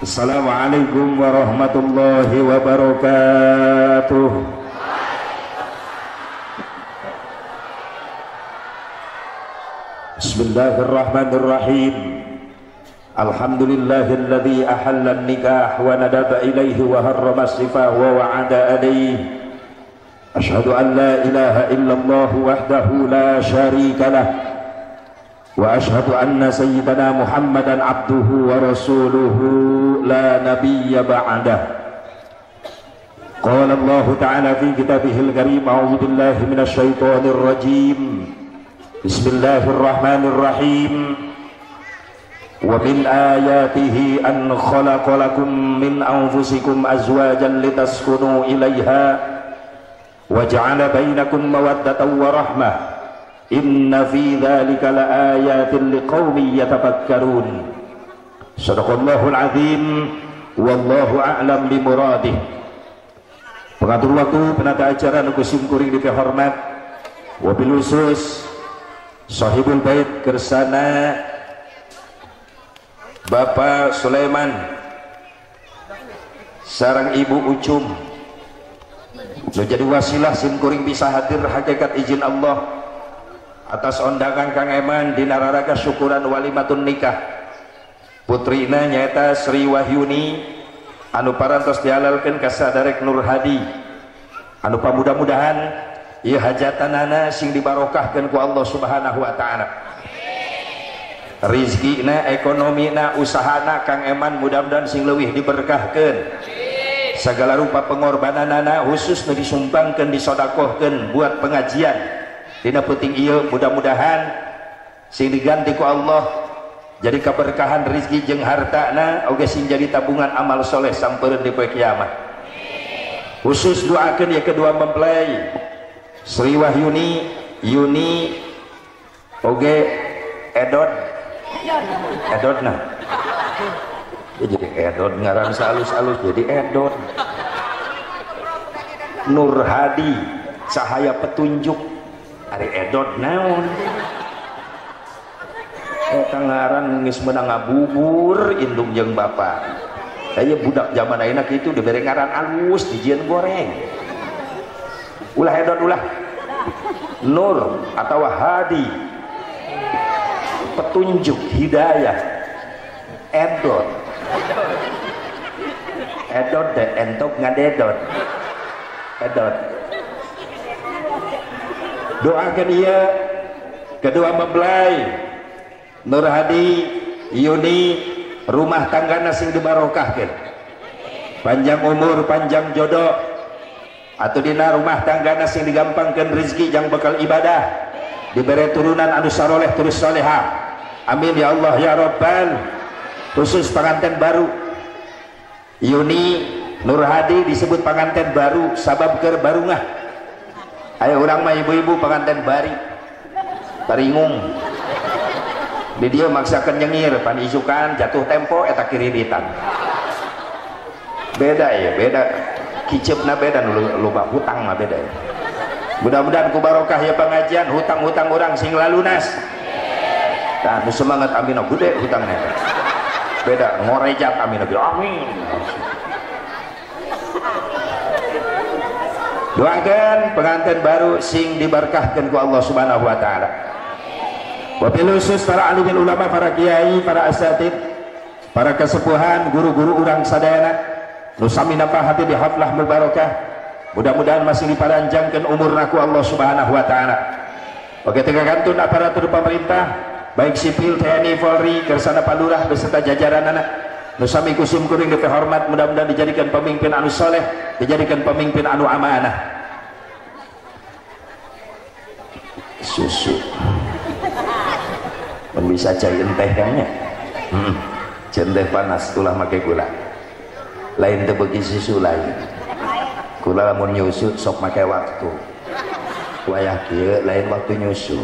Assalamualaikum warahmatullahi wabarakatuh. Bismillahirrahmanirrahim. Alhamdulillahilladzi ahalla an-nikah wa nadaba ilaihi wa harrama as-sifah wa wa'ada alayhi. Asyhadu an la ilaha illallah wahdahu la syarika lah. Wa asyhadu anna sayyidana Muhammadan abduhu wa rasuluhu la nabiyya ba'dah. Qala Allah ta'ala fi kitabihil karim, a'udzu billahi minasy syaithanir rajim. Bismillahirrahmanirrahim. Wa min ayatihi an khalaqa lakum min anfusikum azwajan litaskunu ilaiha wa ja'ala bainakum mawaddatan wa rahmah. Inna fi dzalika laayatin liqaumin yatafakkarun. Shadaqallahul azim. Wallahu a'lam bimuradih. Pengatur waktu, penata acara nu kusim kuring dipehormat, wabil khusus sahibul bait kersana Bapak Sulaiman sareng Ibu Ucum nu jadi wasilah sim kuring bisa hadir hakikat izin Allah atas undangan Kang Eman dina raraga syukuran walimatun nikah putrina nyaeta Sri Wahyuni anu parantos dihalalkeun ka sadarek Nur Hadi anu pamudah-mudahan ieu hajatanana sing dibarokahkeun ku Allah Subhanahu wa taala. Rizkina, ekonomina, usahana Kang Eman mudah-mudahan sing leuwih diberkahkeun. Segala rupa pengorbananana khusus nu disumbangkeun disodakohkeun buat pengajian dina peuting ieu mudah-mudahan sing diganti ku Allah jadi keberkahan rezeki jeung hartana oge sing jadi tabungan amal soleh sampeureun di poe kiamat. Khusus doakeun ya kedua mempelai Sri Wahyuni, Yuni oge Edodna ya jadi Edod ngaran salus-alus jadi Edod. Nur Hadi cahaya petunjuk ari Edod naon eta ngaran geus meunang ngabubur indung jeung bapa. Aya budak zaman ayeuna kitu dibere ngaran alus dijieun goreng. Ulah Edod ulah. Nur atau Hadi petunjuk hidayah. Edod teh entok ngadedot. Edod doakan ia kedua mempelai Nur Hadi, Yuni, rumah tanggana sing dibarokahkeun, panjang umur, panjang jodoh, atau dina rumah tanggana sing digampangkeun rezeki jang bakal ibadah, diberi turunan anu saroleh terus soleha. Amin ya Allah ya Rabbal. Khusus pengantin baru Yuni, Nur Hadi disebut pengantin baru sabab keur barungah. Ayo orang mah ibu-ibu pengantin bari taringung di dia maksakan nyengir pan isukan jatuh tempo eta kiriritan beda ya beda kicepna beda lupa hutang mah beda ya. Mudah-mudahan ku barokah ya pengajian hutang-hutang orang sing lalunas dan semangat amin gede hutangnya beda ngorejat amin amin. Doakan pengantin baru sing diberkahkan ku Allah Subhanahu wa taala. Wabil khusus para alimul ulama, para kiai, para asatid, para kesepuhan, guru-guru urang sadayana nu sami napahati di haflah mubarakah. Mudah-mudahan masih dipanjangkeun umurna ku Allah Subhanahu wa taala. Oke teu kantun aparatur pemerintah baik sipil TNI Polri kersana palurah beserta jajaranana nu sami kusum kuring dipehormat mudah-mudahan dijadikan pemimpin anu soleh, dijadikan pemimpin anu amanah. Susu bisa cair tehnya teh panas tulah make gula lain teu beuki susu lain gula lamun nyusu sok make waktu wayah kieu lain waktu nyusu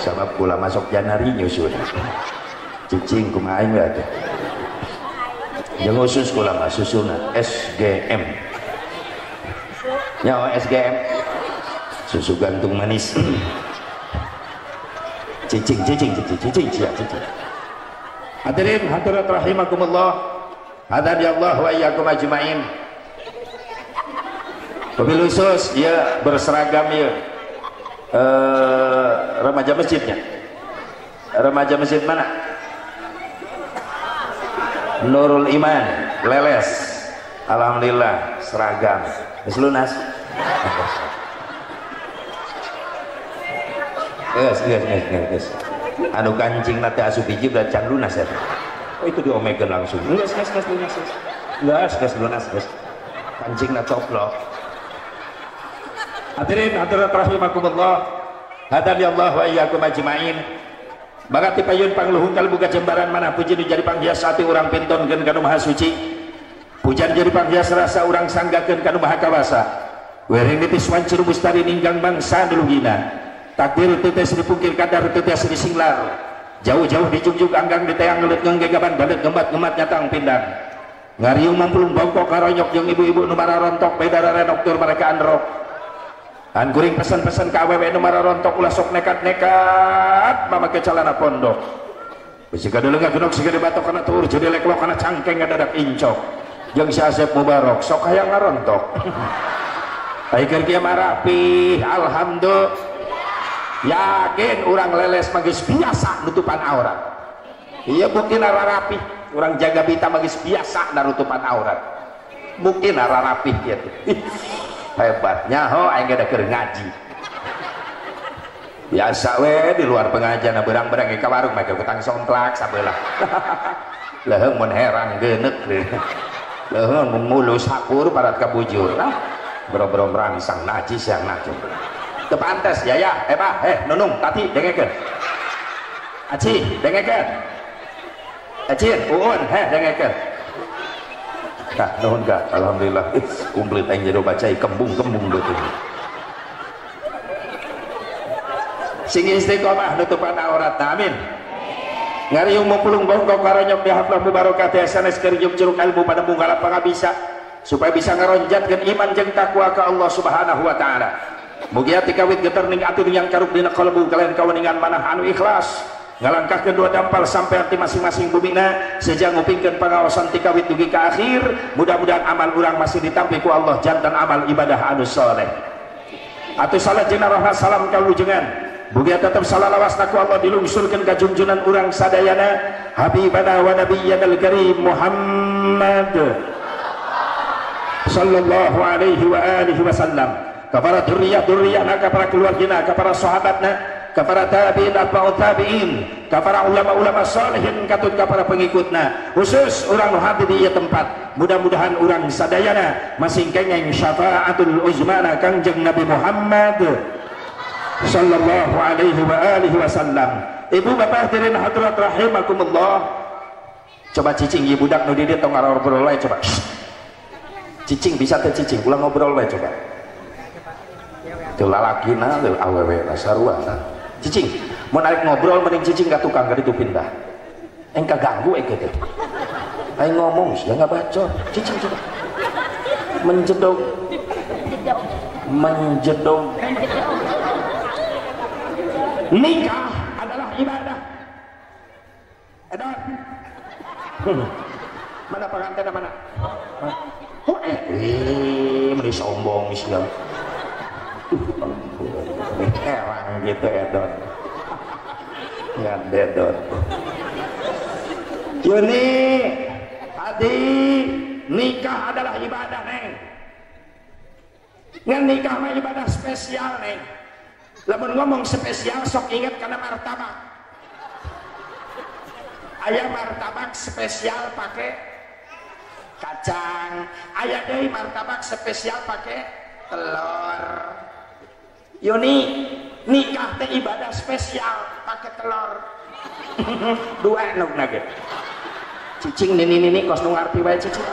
sabab gula masuk Janari nyusu cicing kumaha aing teh jeung khusus kula mah susuna SGM nyawa SGM susu gantung manis cicing. Hadirin hadirat rahimakumullah, Hadani Allah wa iyyakum ajmain. Mobil khusus dia berseragam ya, remaja masjidnya. Remaja masjid mana? Nurul Iman, Leles. Alhamdulillah seragam. Wis lunas. Yes. Anu kancing nate asup biji dan can lunas ya. Oh itu diomegan langsung. Lunas. Lunas. Kancing na coplok. Hadirin hadirat rahimakumullah. Hadani Allah wa iyyakum ajmain. Bagat tipayun pangluhung kalbuga jembaran mana puji nu jadi panghias hati urang pintonkeun kana maha suci. Pujan jadi panghias rasa urang sanggakeun kana maha kawasa. Wering nitis wancur mustari ninggang bangsa dulugina. Takdir tetes dipungkir kadar tetes disinglar. Jauh-jauh dijungjung anggang diteang ngelut ngenggegaban balet ngemat nyatang pindang. Ngariung mampulung bongkok karonyok jeung ibu-ibu nu mararontok bedara renok tur mereka androk. An kuring pesan-pesan ka awewe nu mararontok ulah sok nekat-nekat mamake calana pondok. Bisi kadeleungna genok sigede batok kana tuur jadi leklok kana cangkeng ngadadak incok. Jeung si Asep Mubarok sok hayang ngarontok. Ayeuna kieu mah rapi, alhamdulillah. Yakin orang leles magis biasa nutupan aurat. Iya mungkin arah rapi orang jaga bita magis biasa nutupan aurat. Mungkin arah rapi gitu. Hebatnya ho aing geus keur ngaji. Biasa we di luar pengajian berang-berang ka warung make utang somplak sabelah. Leuheung mun herang geuneuk deui. Leuheung mulus sakur parat ka bujur. Bro-bro merangsang najis yang najis. Tepantes ya nunung tati dengekeun aci dengekeun acin uun dengekeun nah nuhun ka alhamdulillah kumplit aing jero bacai kembung betul sing istiqomah nutupan aurat amin ngariung mupulung bongkok karonyok di haflah mubarakah sanes keur curug ilmu pada munggala pangabisa supaya bisa ngaronjatkeun iman jeung takwa ka Allah Subhanahu wa taala. Mugi ati kawit geterning atuh yang karuk dina kalbu kalian kaweningan manah anu ikhlas ngalangkahkeun dua dampal sampai ati masing-masing bumina seja ngupingkeun pangaosan ti kawit dugi ka akhir. Mudah-mudahan amal urang masih ditampi ku Allah jantan amal ibadah anu saleh. Atuh salat jeung rahmat salam kalujengan mugi tetep salawasna ku Allah dilungsurkeun ka junjunan urang sadayana habibana wa nabiyyanal karim Muhammad sallallahu alaihi wa alihi wasallam. Kepada duriyah-duriyahna, kepada keluargina, kepada sahabatna, kepada tabi'in, atba'ut tabi'in, kepada ulama-ulama salihin, katut kepada pengikutna. Khusus orang hati di ieu tempat. Mudah-mudahan orang sadayana masing kengeng syafaatul uzmana Kangjeng Nabi Muhammad sallallahu alaihi wa alihi wasallam. Ibu bapak hadirin hadirat rahimakumullah. Coba cicing ieu budak nu di dieu tong ngobrol wae coba. Cicing bisa teh cicing, ulang ngobrol wae coba. Tuh lalakina tuh awewe sarua cicing mau narik ngobrol mending cicing gak tukang gak itu pindah engka ganggu gitu aing ngomong sudah nggak bacot cicing coba menjedong nikah adalah ibadah edot mana pengantin mana meni sombong Islam herang gitu edot nggak dedot Yuni tadi nikah adalah ibadah neng ngan nikah mah ibadah spesial neng lamun ngomong spesial sok inget karena martabak aya martabak spesial pakai kacang aya deui martabak spesial pakai telur. Yuni nikah teh ibadah spesial pakai telur dua nuk nage cicing nini kos nu ngarti wae cicing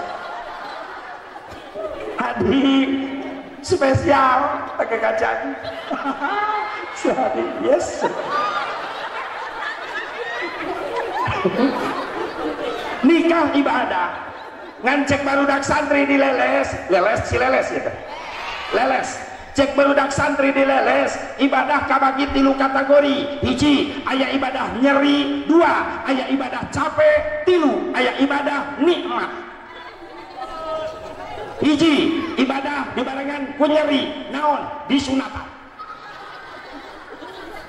hadi spesial pakai kacang sehari yes nikah ibadah ngancek barudak santri di leles gitu leles cek barudak santri di leles ibadah kabagi 3 kategori hiji aya ibadah nyeri 2 aya ibadah capek 3 aya ibadah nikmat hiji ibadah dibarengan ku nyeri naon disunatan.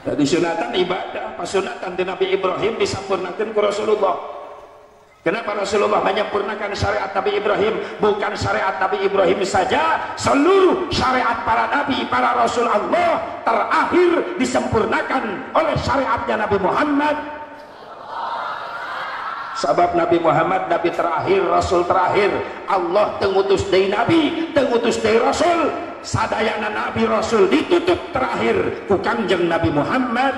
Disunatan ibadah pasunatan di Nabi Ibrahim disampurnakan ku Rasulullah. Kenapa Rasulullah menyempurnakan syariat Nabi Ibrahim? Bukan syariat Nabi Ibrahim saja, seluruh syariat para nabi, para rasul Allah terakhir disempurnakan oleh syariatnya Nabi Muhammad. Sebab Nabi Muhammad nabi terakhir, rasul terakhir. Allah tengutus dari nabi, tengutus dari rasul. Sadayana nabi rasul ditutup terakhir ku Kangjeng Nabi Muhammad.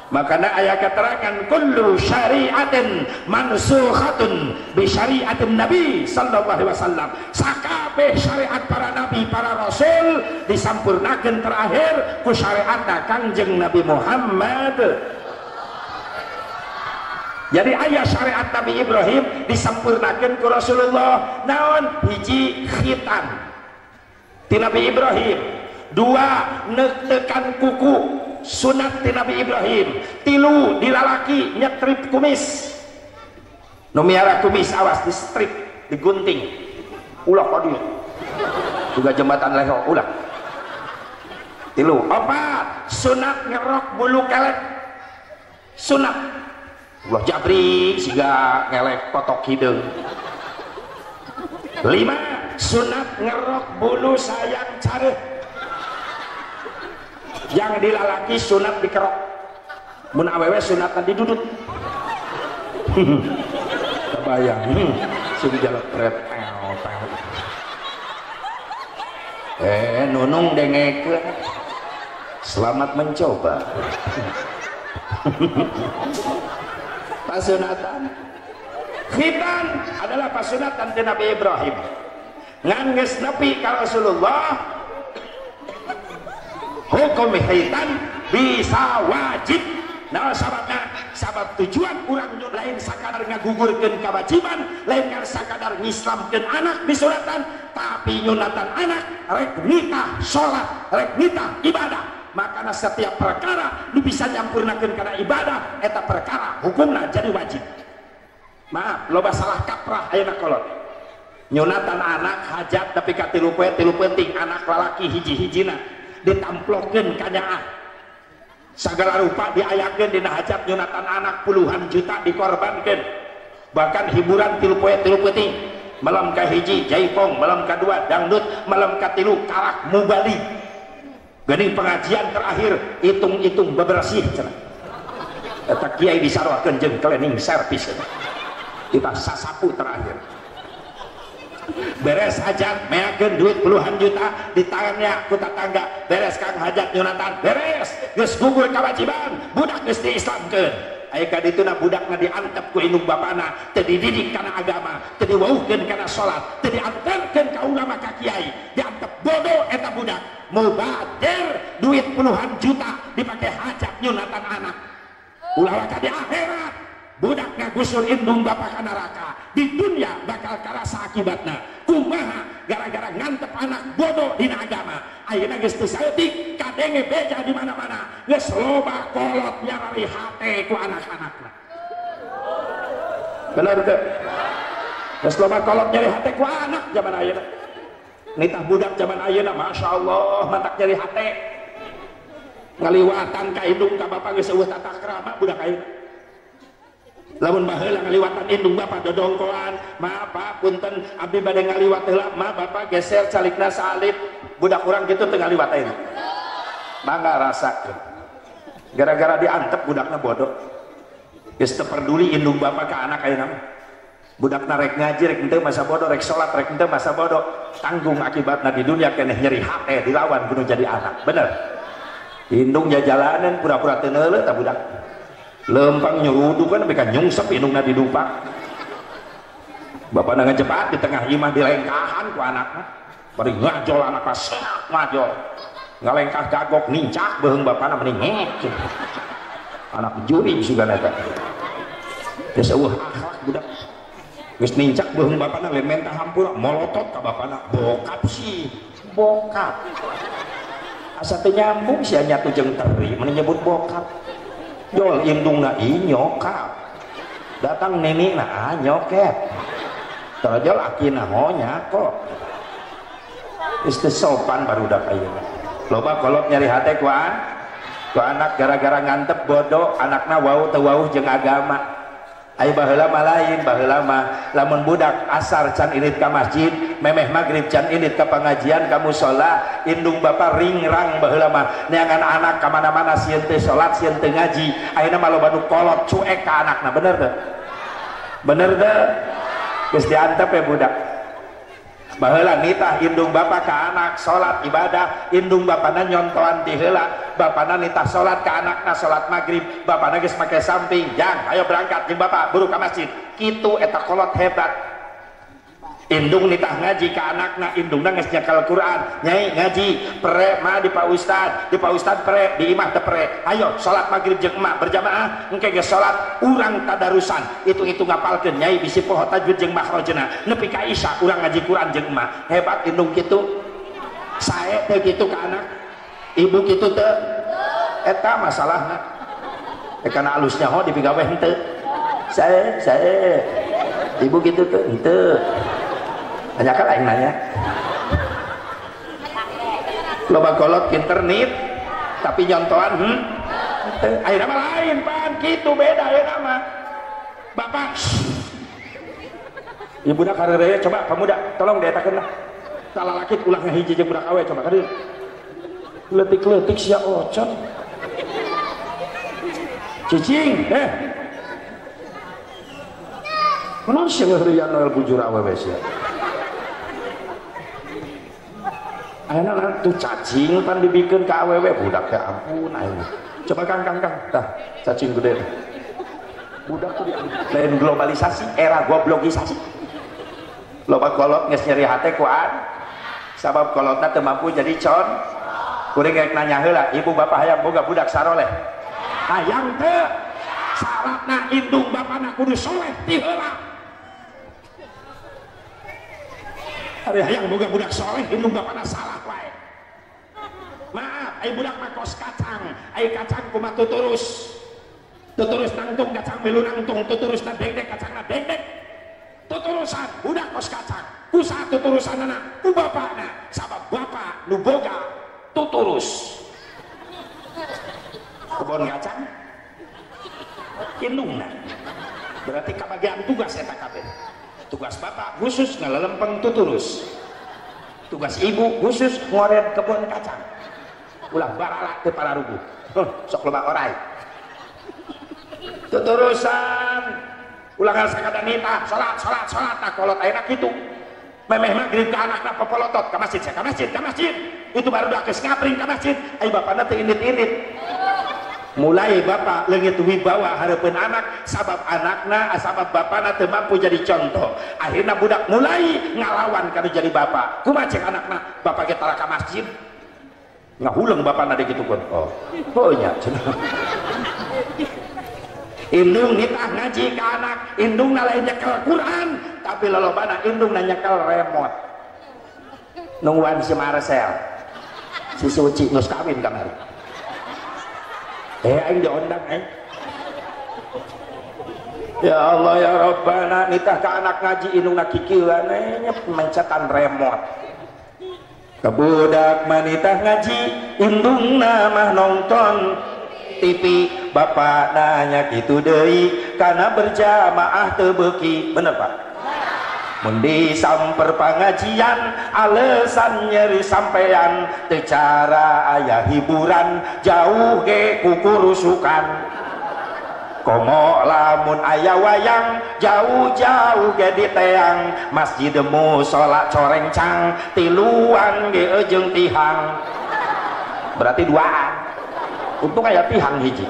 Makanya ayat keterangan kullu syari'atin mansukhatun bi syari'atin Nabi sallallahu alaihi wasallam. Sakabeh syariat para nabi, para rasul disampurnakan terakhir ku syariatna Kangjeng Nabi Muhammad. Jadi ayat syariat Nabi Ibrahim disampurnakan ku Rasulullah. Naon hiji khitan ti Nabi Ibrahim, dua netekan kuku sunat ti Nabi Ibrahim, tilu dilalaki nyetrip kumis, nu miara kumis awas di strip digunting ulah kodieu juga jembatan leho ulah tilu. Opat sunat ngerok bulu kelek sunat ulah jabri siga ngelek kotok hideung. 5 sunat ngerok bulu sayang careuh. Yang dilalaki sunat dikerok, mun awewe sunatan didudut. Kebayang sing jalepret nunung dengekeun. Selamat mencoba. Pasunatan khitan adalah pasunatan di Nabi Ibrahim. Ngan geus nepi ka Rasulullah hukum khitan bisa wajib. Nah sabab tujuan urang lain sakadar ngagugurkeun kewajiban, lain sakadar ngislamkeun anak disunatan, tapi nyunatan anak rek nitah salat, rek nitah ibadah. Makanya setiap perkara nu bisa nyampurnakeun kana ibadah eta perkara hukumna jadi wajib. Maaf loba salah kaprah ayeuna kolot. Nyunatan anak hajat tapi ka tilu penting anak lalaki hiji-hijina ditamplokeun kanyaan. Segala rupa diayakeun dina hajat nyunatan anak puluhan juta dikorbankeun. Bahkan hiburan tilu penting. Malam ka hiji jaipong, malam kedua dangdut, malam katilu karak mubali. Geuning pengajian terakhir hitung-hitung bebersih cenah. Eta kiai disarwakeun jeung cleaning service. Kita sasapu terakhir. Beres hajat meakeun duit puluhan juta di tangannya ku tetangga, beres kang hajat nyunatan beres geus gugur kewajiban budak geus diislamkeun. Aya ka dituna budakna diantep ku indung bapana, teu dididik kana agama, teu diweuhkeun kana salat, teu diantarkeun ka ulama ka kiai, diantep bodoh eta budak. Mubadir duit puluhan juta dipake hajat nyunatan anak. Ulah ka di akhirat budak ngagusur indung bapak ka neraka, di dunia bakal karasa akibatna. Kumaha gara-gara ngantep anak bodoh dina agama. Ayeuna geus teu saeutik kadenge beja di mana-mana, geus loba kolot nyarari hate ku anak-anakna. Bener teu? Geus loba kolot nyari hate ku anak zaman ayeuna. Nitah budak zaman ayeuna masyaallah mantak nyari hate. Ngaliwatan ka indung ka bapak geus eueuh tata krama budak ayeuna. Lamun baheula ngaliwatan indung bapak dodongkoan, maaf pak punten abdi bade ngaliwat heula, maaf bapak geser calikna salib, budak urang kitu teu ngaliwat ayeuna. Mangga rasakeun. Gara-gara diantep budakna bodoh. Geus teu peduli indung bapak ka anak ayeuna mah. Budakna rek ngaji rek henteu masa bodoh, rek salat rek henteu masa bodoh. Tanggung akibatna di dunia keneh nyeri hate dilawan kudu jadi anak. Bener. Indung jajalanan pura-pura teu neuleuh ta budak. Lempang nyurudu kan mereka nyungsep indungna didupak. Bapak nangan cepat di tengah imah dilengkahan ku anaknya. Bari ngajol anaknya sehat ngajol. Ngalengkah gagok nincak beheung bapana mending ngek. Anak juri juga neta. Geus eueuh akhlak budak. Geus nincak beheung bapana lain mentah hampura molotot ka bapana. Bokap sih, bokap. Asa teu nyambung sia nyatu jeung teri meni nyebut bokap. Jol indungna i nyokap datang nini na nyoket teraja laki nahonya kok istri sopan baru udah kayak loba kolot nyari hati ku anak gara-gara ngantep bodoh anakna wau teu wauh jeung agama. Ai baheula mah lain, baheula mah lamun budak asar can irit ka masjid, memeh magrib can irit ka pengajian ka mushola, indung bapa ringrang baheula mah neangan anak ka mana-mana sieun teu salat, sieun teu ngaji, ayeuna mah loba nu kolot cuek ka anakna, bener teu? Bener teu? Geus diantep ya budak. Baheula nitah indung bapa ka anak salat ibadah, indung bapana nyontoan ti heula, bapana nitah salat ka anakna salat magrib, bapana geus make samping, jang ayo berangkat jeung bapa buru ka masjid. Kitu eta kolot hebat. Indung nitah ngaji ka anakna, indungna geus nyakel Quran, nyai ngaji, pere mah di Pak Ustad pere, di imah teu pere. Ayo salat magrib jeung emak berjamaah, engke geus salat urang tadarusan. Itu ngapalkeun nyai bisi poho tajwid jeung makhrajna. Nepi ka isya urang ngaji Quran jeung emak. Hebat indung kitu. Sae teh kitu ka anak. Ibu kitu teu. Eta masalahna. Kana alusnya ho dipigaweh henteu. Sae. Ibu kitu teu henteu. Hanya kan lain nanya loba kolot internet tapi nyontoan ayo nama lain pan gitu beda ya nama bapak ibu nak karere coba pemuda tolong dietakeun lah tala laki ulah ngahiji jeung budak awe coba kadir letik-letik sia ocon cicing kunaon sia ngeureuyaan noel bujur awewe sia ayeuna tuh cacing pan dibikeun ka awewe budak ya ampun ayeuna coba kang tah cacing gede budak tuh lain globalisasi era goblokisasi loba kolot geus nyeri hate kuat sabab kolotna teu mampu jadi con kuring rek nanya heula ibu bapak hayang boga budak saroleh hayang teu syaratna indung bapana kudu soleh ti heula. Hari hayang boga budak soleh indung bapana salah wae. Maaf, ai budak mah kos kacang, ai kacang kumaha tuturus. Tuturus nangtung kacang milu nangtung, tuturusna degdeg kacangna degdeg. Tuturusan budak kos kacang. Kusaha tuturusanana? Ku bapana. Sabab bapa nu boga tuturus. Kebon kacang indungna. Berarti kabagian tugas eta kabeh. Tugas bapak khusus ngalelempeng tuturus, tugas ibu khusus ngoret kebun kacang ulah barala teu pararuguh sok loba orai tuturusan ulah sakada nita salat tak kolot ayeuna kitu memeh magrib ka anakna popolotot ka masjid itu baru dah geus ngapring ka masjid ai bapana teu init-init mulai bapak leungit wibawa hareupeun anak sabab anakna sabab bapana teu mampu jadi contoh akhirna budak mulai ngalawan kana jadi bapak kumaha cek anakna bapak ge tara ka masjid ngahuleung bapana digitukeun oh nya cenah indung nitah ngaji ka anak indungna lain nyekel Quran tapi lolobana indungna nyekel remote nungguan si Marcel si Suci geus kawin kamari aing diondang ya Allah ya Rabbana nitah ka anak ngaji indungna kikieuan mencetan remote ka budak manitah ngaji indungna mah nonton TV bapak nanya kitu deui kana berjamaah teu beuki bener Pak mun disamper pangajian alesan nyeri sampean teu cara aya hiburan jauh ge kukurusukan komo lamun aya wayang jauh-jauh ge di teang masjid mushola corencang tiluan ge jeung tihang berarti duaan untung aya tihang hiji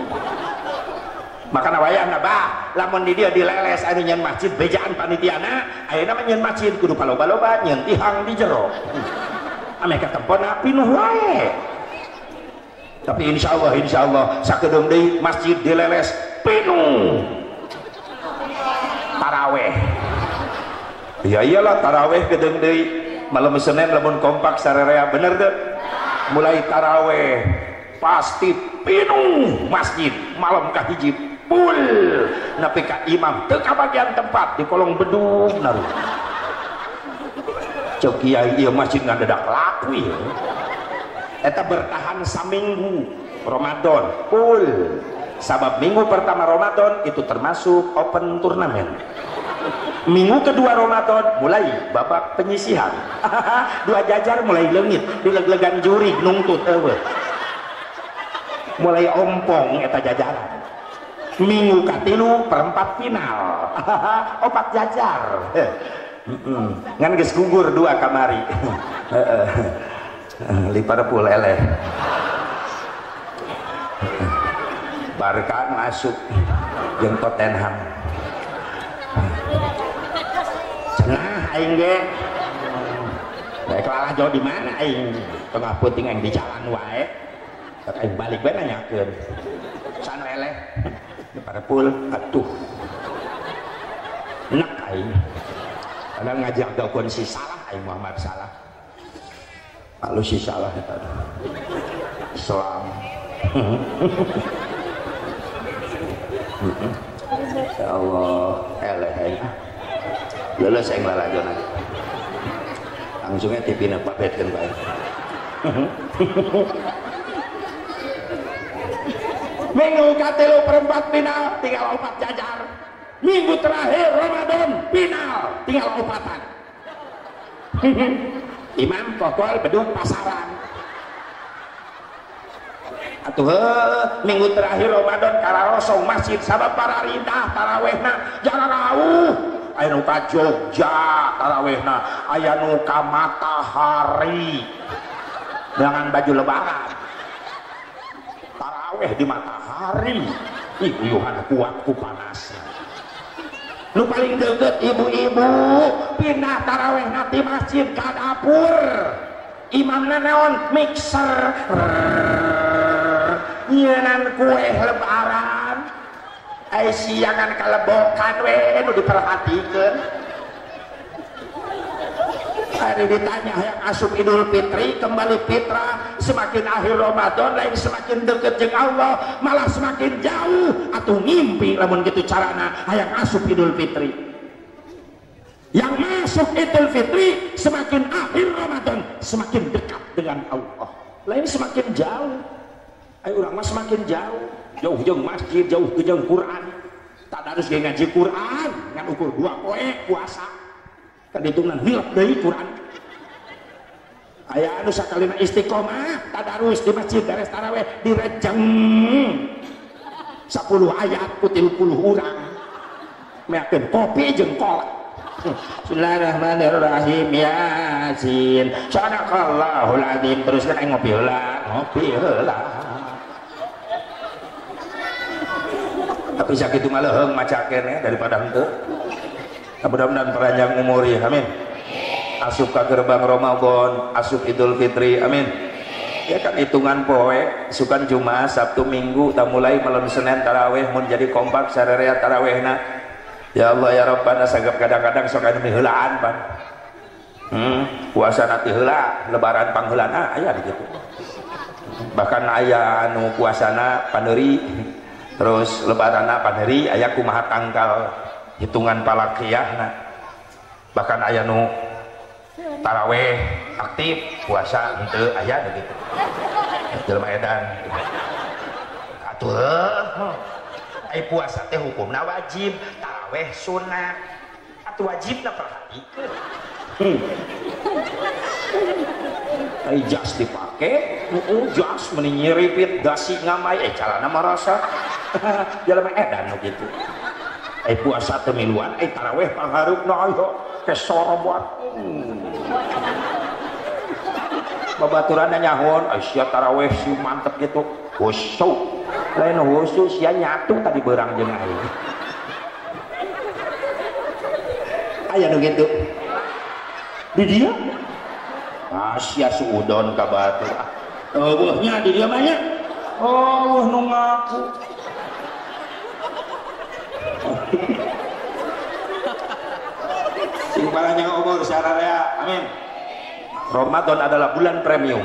makana wayahna bah lamun di dieu dileles anu nyeun masjid bejaan panitiana ayeuna mah nyeun masjid kudu paloba-loba nyeun tihang di jero ame katempona pinuh wae tapi insyaallah sakedeung deui masjid dileles penuh taraweh ya iyalah taraweh gedeung deui malam Senin lamun kompak sarerea bener teu mulai taraweh pasti penuh masjid malam kahiji full nepi ka imam teu kabagian tempat di kolong bedug naruh cok kiai ieu masjid ngadadak laku ieu eta bertahan saminggu Ramadan full sabab minggu pertama Ramadan itu termasuk open turnamen minggu kedua Ramadan mulai babak penyisihan dua jajar mulai leungit dileg-legan juri nungtut eueuh mulai ompong eta jajaran minggu katilu perempat final opat jajar ngan geus gugur dua kamari Liverpool eleh Barca masuk jeung Tottenham cenah aing ge bae kalah jauh di mana aing tengah peuting aing di jalan wae tak aing balik bae nanyakeun san eleh Liverpool atuh enak aing ada ngajak gaukun si Salah aing Muhammad Salah lalu si Salah eta Islam ya Allah eleh aing leuleus aing lalajonan langsungnya tipina papetkeun bae minggu katilu perempat final tinggal 4 jajar minggu terakhir Ramadan final tinggal 4-an imam kokol beduk pasaran atuh minggu terakhir Ramadan kararosong masjid sabab para rindah tarawehna jangan rawuh aya nu ka Jogja tarawehna aya nu ka Matahari dengan baju lebaran taraweh di Matahari ih uyuhan kuat ku panasna nu paling deket ibu-ibu pindah taraweh nanti masjid ke dapur imamna naon mixer nyenan kue lebaran ai siangan kalebokan we nu diperhatikeun hari ditanya yang asup Idul Fitri kembali fitrah semakin akhir Ramadan lain semakin dekat jeung Allah malah semakin jauh atuh ngimpi lamun kitu carana hayang asup Idul Fitri yang masuk Idul Fitri semakin akhir Ramadan semakin dekat dengan Allah lain semakin jauh ayo urang mah semakin jauh jauh jeung masjid jauh jeung Quran tak harus ngaji Quran ngan ukur 2 poe puasa kan hitungan hilap deui Quran aya anu sakalina istiqomah tadarus di masjid beres tarawih direjeng 10 ayat ku 30 urang meakeun kopi jeung kolak Bismillahirrahmanirrahim Yasin sadaqallahul adzim teruskan aing ngopi heula tapi sakitu mah leuheung macakeun ya daripada henteu mudah-mudahan panjang umur ya amin asup ke gerbang Ramadan asup Idul Fitri amin ya kan hitungan poe sukan Jumat Sabtu Minggu tak mulai malam Senin tarawih mun jadi kompak sarerea tarawihna ya Allah ya Rabbana sagap kadang-kadang sok anu heulaan pan puasa nanti heula lebaran pangheulana aya di kitu bahkan aya anu puasana paneuri terus lebaranna paneuri aya kumaha tanggal hitungan palakiyahna bahkan aya nu taraweh aktif puasa henteu aya begitu jelema edan atuh ai puasa teh hukumna wajib taraweh sunat atuh wajibna perhatikeun ai jas dipake jas meni nyiripit dasi ngamai calana marasa jelema edan nu kitu ai puasa teu miluan ai taraweh pangharupna ayo kesorobot babaturan nyahon ai sia taraweh si mantep gitu khusyuk lain khusyuk sia nyatu tadi beurang jeung aing aya nu kitu di dia sia suudon ka batur eueuhnya di dia mah nya oh nu ngaku sing panjang umur sararea amin. Ramadan adalah bulan premium.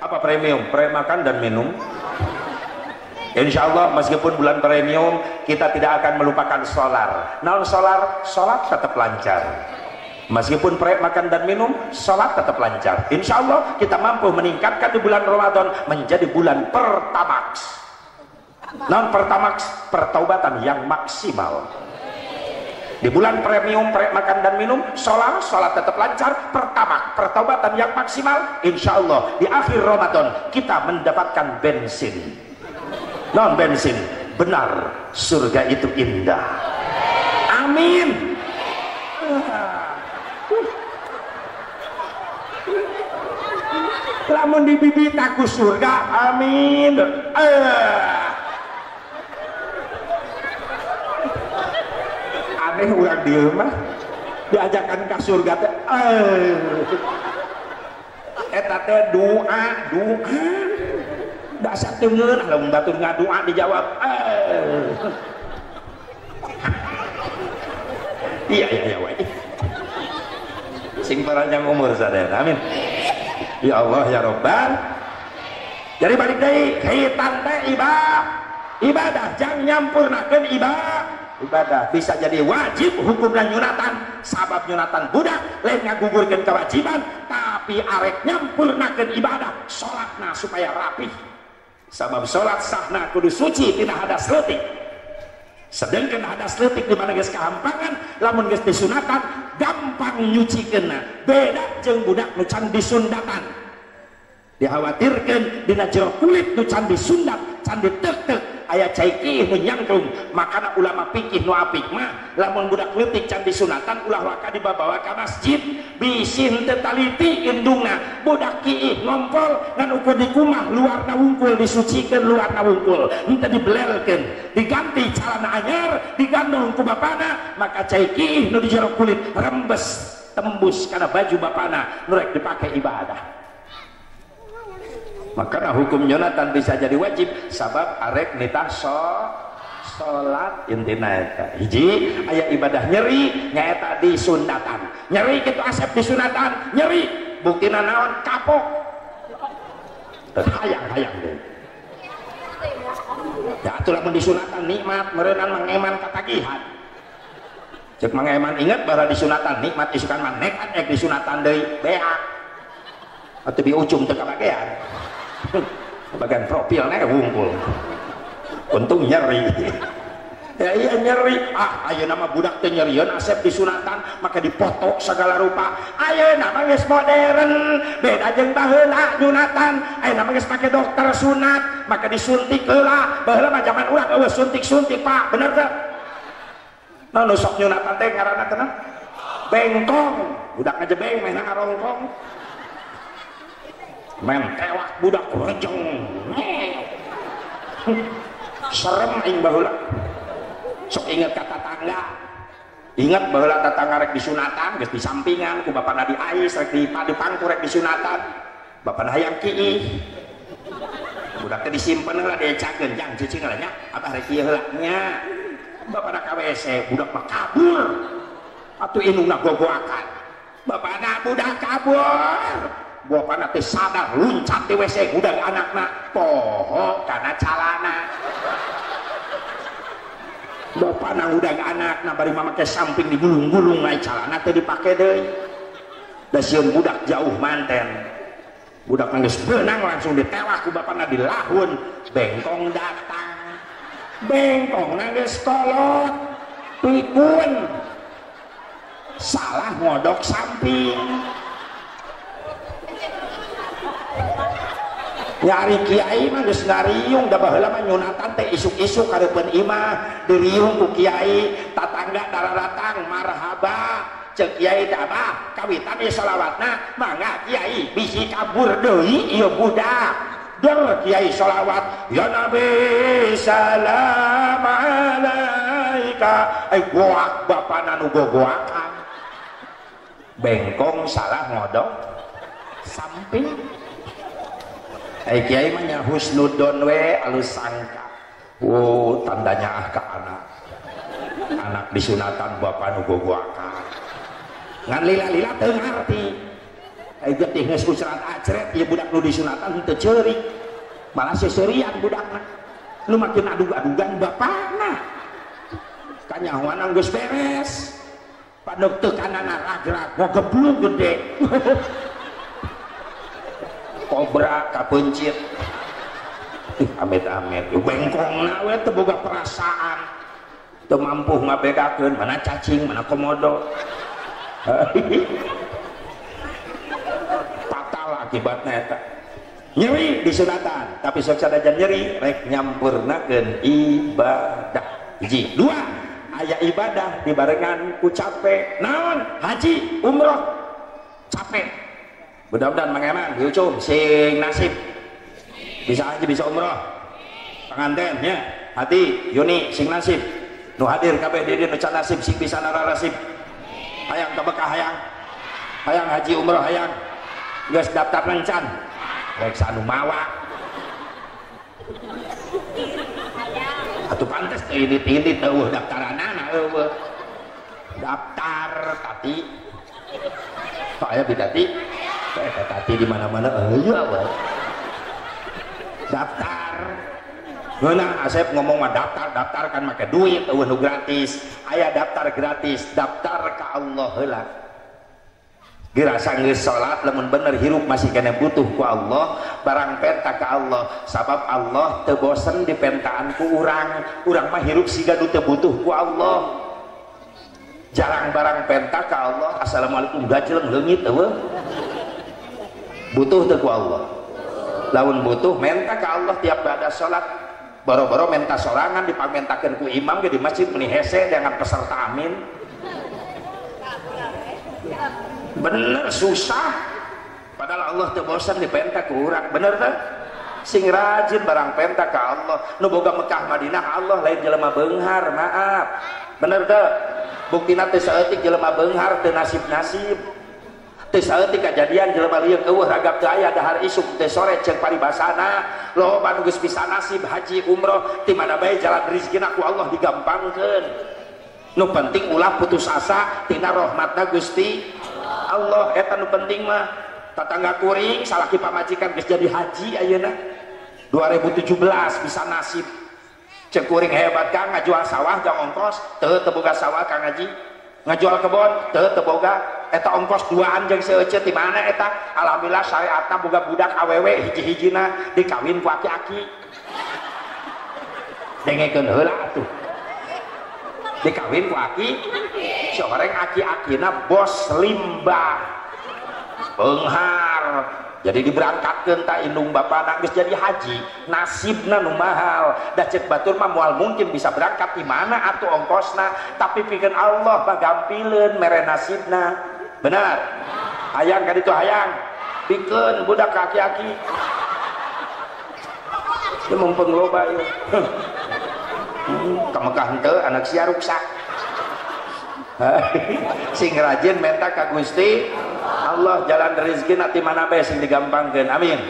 Apa premium? Makan dan minum. Insya Allah meskipun bulan premium kita tidak akan melupakan solar. Naon solar? Sholat tetap lancar. Meskipun proyek makan dan minum, sholat tetap lancar. Insya Allah kita mampu meningkatkan di bulan Ramadan menjadi bulan pertamax. Non pertamax, pertaubatan yang maksimal. Di bulan premium, proyek makan dan minum, sholat tetap lancar. Pertamax, pertaubatan yang maksimal. Insya Allah di akhir Ramadan kita mendapatkan bensin. Non bensin, benar surga itu indah. Amin. Lamun dibibit aku surga, amin. Aneh urang dieu mah diajakan ka surga teh eta teh doa da sateungeun lamun batur ngadoa dijawab iya wae sing panjang umur sadaya amin ya Allah ya Rabbal. Jadi balik deui kaitan teh ibadah jangan nyampurnakeun ibadah bisa jadi wajib hukumna nyunatan sabab nyunatan budak lain ngagugurkeun kewajiban tapi arek nyampurnakeun ibadah salatna supaya rapih sabab salat sahna kudu suci tidak hadas leutik sedangkan hadas leutik di mana geus kahampangan lamun geus disunatan gampang nyucikeunna beda jeung budak nu can disundatan dikhawatirkeun dina jero kulit nu can disundat can ditek-tek aya caiki nu nyangklung makana ulama fikih nu apik mah lamun budak leutik can disunatan ulah waka dibawa ka masjid bisin teu taliti indungna budak kiih ngompol ngan ukur di kumah luarna wungkul disucikeun luarna wungkul henteu dibelelkeun diganti calana anyar digandong ku bapana maka caiki nu di jero kulit rembes tembus kana baju bapana nu rek dipake ibadah. Makanya hukum nyunatan bisa jadi wajib sabab arek nitah sholat intina eta hiji aya ibadah nyeri nyaeta di sunatan nyeri kitu asep di sunatan nyeri buktina naon kapok hayang deh ya atuh lamun di sunatan nikmat meureunnan mangeman katagihan cek mangeman inget bahwa di sunatan nikmat isukan mah nekat ek di sunatan deui beak atuh di ujung teu kabagean bagian profilnya wungkul untung nyeri ya iya nyeri ayo nama budak teh nyerian asep disunatan maka dipoto segala rupa ayo nama geus modern beda jeung baheula nyunatan ayo nama geus make dokter sunat maka disuntik heula baheula mah zaman urang eueuh suntik-suntik Pak bener teh nah nu sok nyunatan teh ngaranna teh bengkong budak ngajebeng meh ngarongkong men tewak budak rejeng serem aing baheula sok inget kata tangga inget baheula tetangga rek disunatan geus disampingan ku bapana di ais rek di pangku rek disunatan bapana hayang kiih budak teh disimpen heula diecakeun jang cicing heula nya abah rek kieu heula nya bapana ka WC budak mah kabur atuh indungna gogoakan bapana budak kabur bapana teh sadar luncat di WC udang anakna poho kana calana bapana udang anakna bari mamake samping digulung-gulung naik calana teh dipake deui da sieun budak jauh manten budak geus beunang langsung ditewak ku bapana dilahun bengkong datang bengkong geus kolot pikun salah ngodok samping nyari kiai mah geus ngariung da baheula mah nyunatan teh isuk-isuk kareupeun imah diriung ku kiai tatangga dararatang marhaba ceuk kiai teh abah kawitan ieu shalawatna mangga kiai bisi kabur deui ieu budak der kiai shalawat ya nabi salam alaika goak bapana nu gogoakan bengkong salah ngodok samping kiai mah nya husnudon we alus sangka tandanya ka anak disunatan bapak nu gogoakan ngan lila-lila teu ngarti getih geus usrat acret ieu budak nu disunatan teu ceurik malah seseurian budakna nu makin adug-adugan bapana kanyahoan geus beres padok tekanana ragrak ngegebluk gede kobra kapencit amit-amit bengkongna we teu boga perasaan teu mampu ngabedakeun mana cacing mana komodo fatal akibatna eta nyeri di sunatan tapi sok sadajan nyeri rek nyampurnakeun ibadah. Hiji, dua aya ibadah dibarengan ku capek naon haji umroh capek mudah-mudahan mangeman diucum sing nasib bisa haji bisa umroh pengantin ya hati Yuni sing nasib nu hadir kabeh di dieu nu can nasib sing bisa narasib hayang ka Mekah hayang haji umroh hayang geus daftar rencan rek sanu mawa atuh pantes ini teueuh daftaranana eueuh daftar tati pak aya bidati eta tati di mana-mana aya we daftar geuna Asep ngomong mah daftar kan make duit eueuh nu gratis aya daftar gratis daftar ka Allah heula gerasa geus salat lamun bener hirup masih kena butuh ku Allah barang penta ka Allah sabab Allah teu bosen dipentaan ku urang mah hirup siga nu teu butuh ku Allah jarang barang penta ka Allah assalamualaikum gajleng leungit eueuh butuh teu ku Allah lamun butuh menta ka Allah tiap ada salat boro-boro menta sorangan dipamentakeun ku imam ge di masjid meni hese dengan peserta amin bener susah padahal Allah teu bosan dipenta ku urang bener teh sing rajin barang penta ka Allah nu boga Mekah Madinah Allah lain jelema beunghar maaf bener teh buktina teh saeutik jelema beunghar teu nasib-nasib teu saeutik kajadian jelema lieur eueuh ragap teu aya dahar isuk teh sore ceuk paribasana loba nu geus bisa nasib haji umroh ti mana bae jalan rezekina ku Allah digampangkeun nu penting ulah putus asa tina rahmatna Gusti Allah eta nu penting mah tetangga kuring salaki pamajikan geus jadi haji ayeuna 2017 bisa nasib cek kuring hebat Kang ngajual sawah jang ongkos teu boga sawah Kang Haji ngajual kebon teu boga eta ongkos duaan jeung seeuceut di mana eta alhamdulillah syariatna boga budak awewe hiji-hijina dikawin ku aki-aki dengekeun heula atuh dikawin ku aki soreng aki-akina bos limbah beunghar jadi diberangkatkeun ta indung bapana geus jadi haji nasibna nu mahal da cek batur mah moal mungkin bisa berangkat di mana atuh ongkosna tapi pikeun Allah bagampileun mere nasibna benar hayang ka ditu hayang pikeun budak aki-aki teu mumpung loba ieu ka Mekah henteu anak sia ruksak sing rajin menta ka Gusti Allah jalan rezeki nanti mana bae sing digampangkeun amin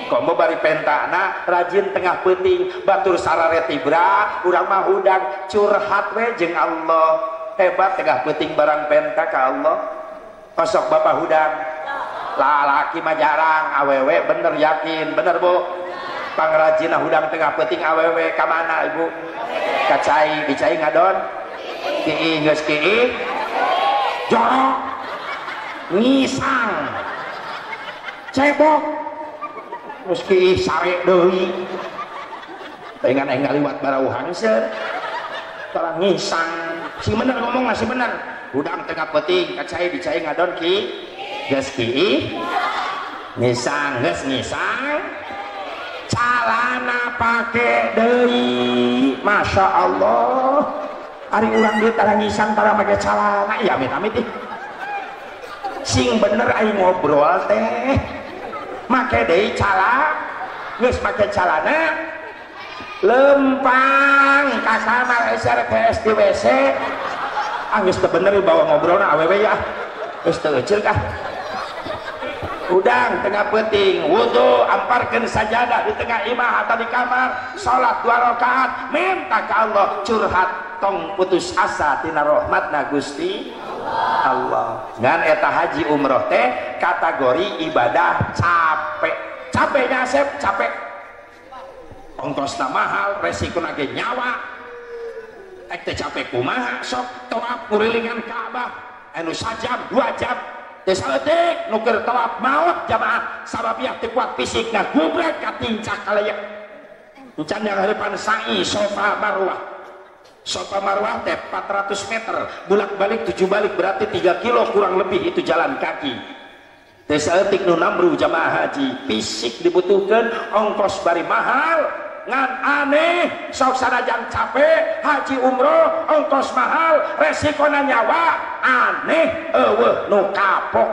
komo bari pentana rajin tengah peuting batur sarare tibra urang mah hudang curhat we jeung Allah hebat tengah peuting barang penta ka Allah kosok bapak hudang lalaki mah jarang awewe bener yakin bener Bu pangrajina hudang tengah peuting awewe ka mana Ibu ka cai di cai ngadon kieu geus kieu jorok ngisang cebok meski sare deui pengen ngaliwat barauhan seueur tara ngisang si bener ngomong masih bener udang tengah peuting kacai dicai ngadon ki geus ki ngisang geus ngisang calana pake deui masya Allah ari urang dieu tara ngisang tara make calana ya amit-amit sing bener aing ngobrol teh make deui cala geus make calana lempang ka kamar SRTS di WC geus teu bener bawa ngobrolna awewe ya geus teu ecil kah udang tengah peuting wudu amparkeun sajadah di tengah imah atau di kamar salat 2 rakaat minta ka Allah curhat tong putus asa tina rahmatna Gusti Allah ngan eta haji umroh teh kategori ibadah capeknya Asep capek ongkosna mahal resiko ge nyawa teu capek kumaha sok tawaf ngurilingan Ka'bah anu sajam 2 jam teu saeutik nu keur tawaf maot jamaah sababiah teu kuat fisik ngagubrek ka tincak kalayak encan yang harapan sa'i Safa Marwah teh 400 meter bolak-balik 7 balik berarti 3 kilo kurang lebih itu jalan kaki teu saeutik nu namru jamaah haji fisik dibutuhkeun ongkos bari mahal ngan aneh sok sanajan capek haji umroh ongkos mahal resikona nyawa aneh eueuh nu kapok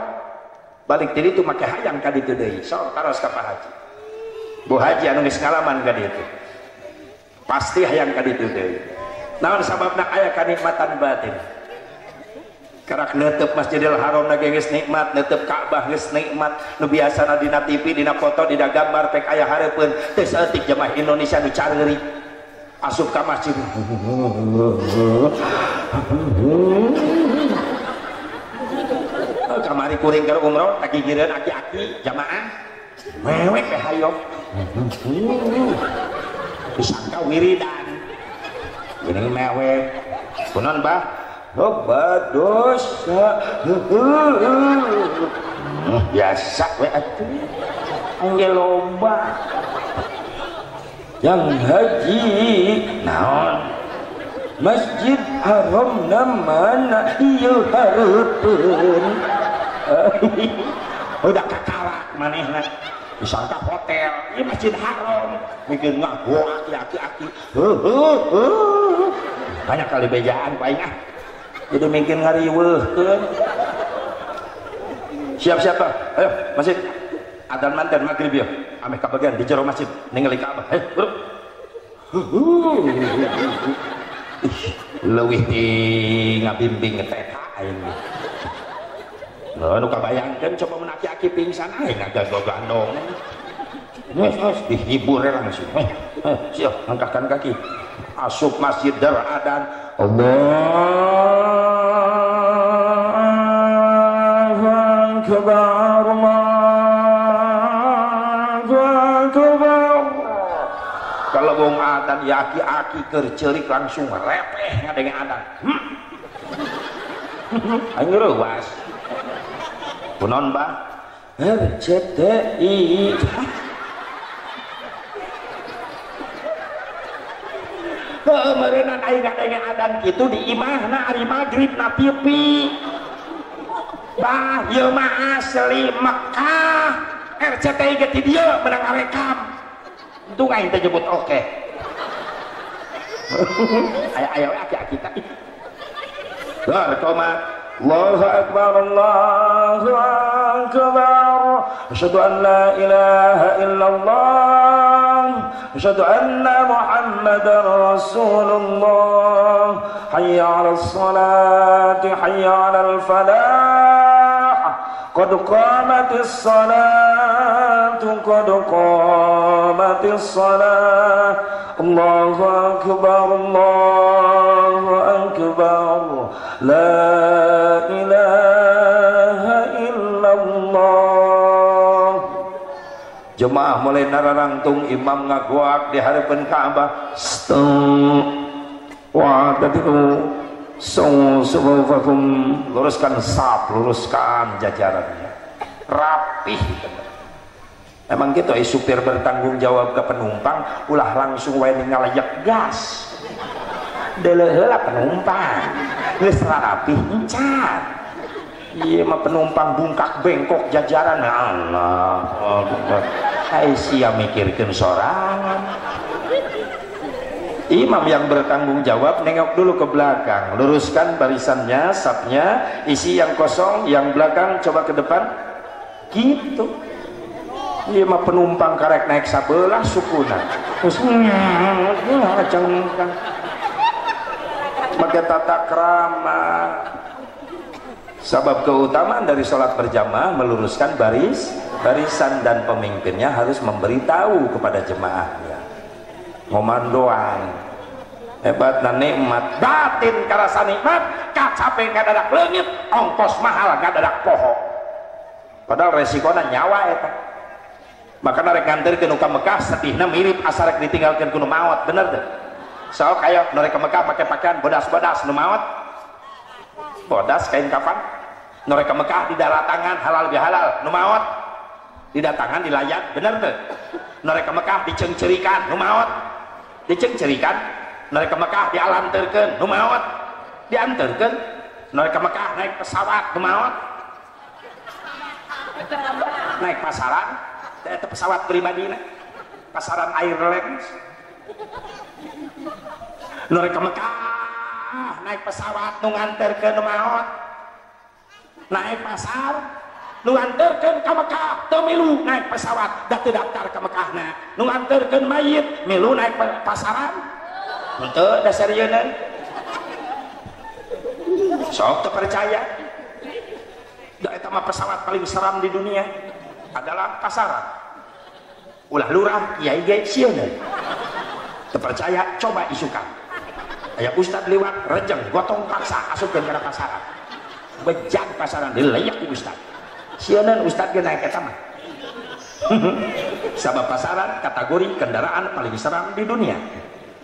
balik tadi itu make hayang ka ditu deui sok karos ka Pak Haji Bu Haji anu geus ngalaman ka ditu pasti hayang ka ditu deui naon sababna aya kanikmatan batin karak neuteup Masjidil Haram na geus nikmat neuteup Ka'bah geus nikmat nu biasana dina TV dina foto dina gambar pek aya hareupeun teu saeutik jamaah Indonesia nu careurik asup ka masjid kamari kuring keur umroh tak gigireun aki-aki jamaah mewek teh hayok disangka wiridan geuning mewek kunaon Bah loba dosa biasa we atuh angge loba yang haji naon Masjid Haram namana ieu hareupeun udah kakawak manehna disangka hotel ieu Masjid Haram mikir ngago aki-aki banyak kali bejaan ku aing jadi mungkin ngariweuhkeun siap-siap ayo masjid adzan manten magrib ya ameh kabagian di jero masjid ningali Ka'bah bro leuwih di ngabimbing eta aing nu kabayangkeun coba mun aki-aki pingsan aing ngagandong wes dihibur langsung siap angkatkan kaki asup masjid dar adan Allahu Akbar Allahu Akbar kalau bong adan ya aki-aki keur ceurik langsung repeh ngadenge adan aing reuwas kunaon Bah RCTI kemarin aing ngadenge adan kitu di imahna ari magrib na TV Bah ieu mah asli Mekah RCTI ge ti dieu menang ngarekam untung aing teh nyebut oke aya aki-aki teh koma Allahu Akbar Allahu Akbar asyhadu an la ilaha illallah asyhadu anna Muhammadar Rasulullah hayya 'alas salati hayya 'alal falah qad qamatis salatu qad qamatis salah Allahu Akbar Allahu Akbar la ilaha illallah jemaah mulai nararangtung imam ngagoak di harapan Ka'bah wa tadiku sufufakum luruskan saf luruskan jajarannya rapih emang gitu supir bertanggung jawab ke penumpang ulah langsung wae ngalayak gas deuleu heula penumpang geus rapih encan ieu mah penumpang bungkak bengkok jajaran Allah ai sia mikirkeun sorangan imam yang bertanggung jawab nengok dulu ke belakang luruskan barisannya safnya isi yang kosong yang belakang coba ke depan gitu ieu mah penumpang karek naik sabelah sukuna terus ngacengkan pakai tata krama sabab keutamaan dari sholat berjamaah meluruskan barisan dan pemimpinnya harus memberitahu kepada jemaahnya ngomandoan hebatna nikmat batin karasa nikmat kacape ngadadak leungit ongkos mahal ngadadak poho padahal resikona nyawa eta makanya rek nganterkeun ka Mekah sedihna mirip asa rek ditinggalkeun kuno maot bener deh sok ayo nu rek ka Mekah make pakaian bodas-bodas nu maot bodas kain kafan nu rek ka Mekah didatangan halal bihalal nu maot didatangan dilayat bener teu nu rek ka Mekah dicengcerikan nu maot dicengcerikan nu rek ka Mekah dialanteurkeun nu maot dianteurkeun nu rek ka Mekah naik pesawat nu maot naik pasaran eta pesawat pribadi pasaran Airlines nu rek ka Mekah naik pesawat nu nganterkeun nu maot naik pasar nu nganterkeun ka Mekah teu milu naik pesawat da teu daftar ka Mekahna nu nganterkeun mayit milu naik pasaran henteu da sarieun sok teu percaya da eta mah pesawat paling seram di dunia adalah pasaran ulah lurah kiai ge sieun teu percaya coba isukan aya ustad lewat rejeng gotong paksa asupkeun kana pasaran bejang pasaran dileyak di ustad sieun ustad ge naik eta mah sabab pasaran kategori kendaraan paling seram di dunia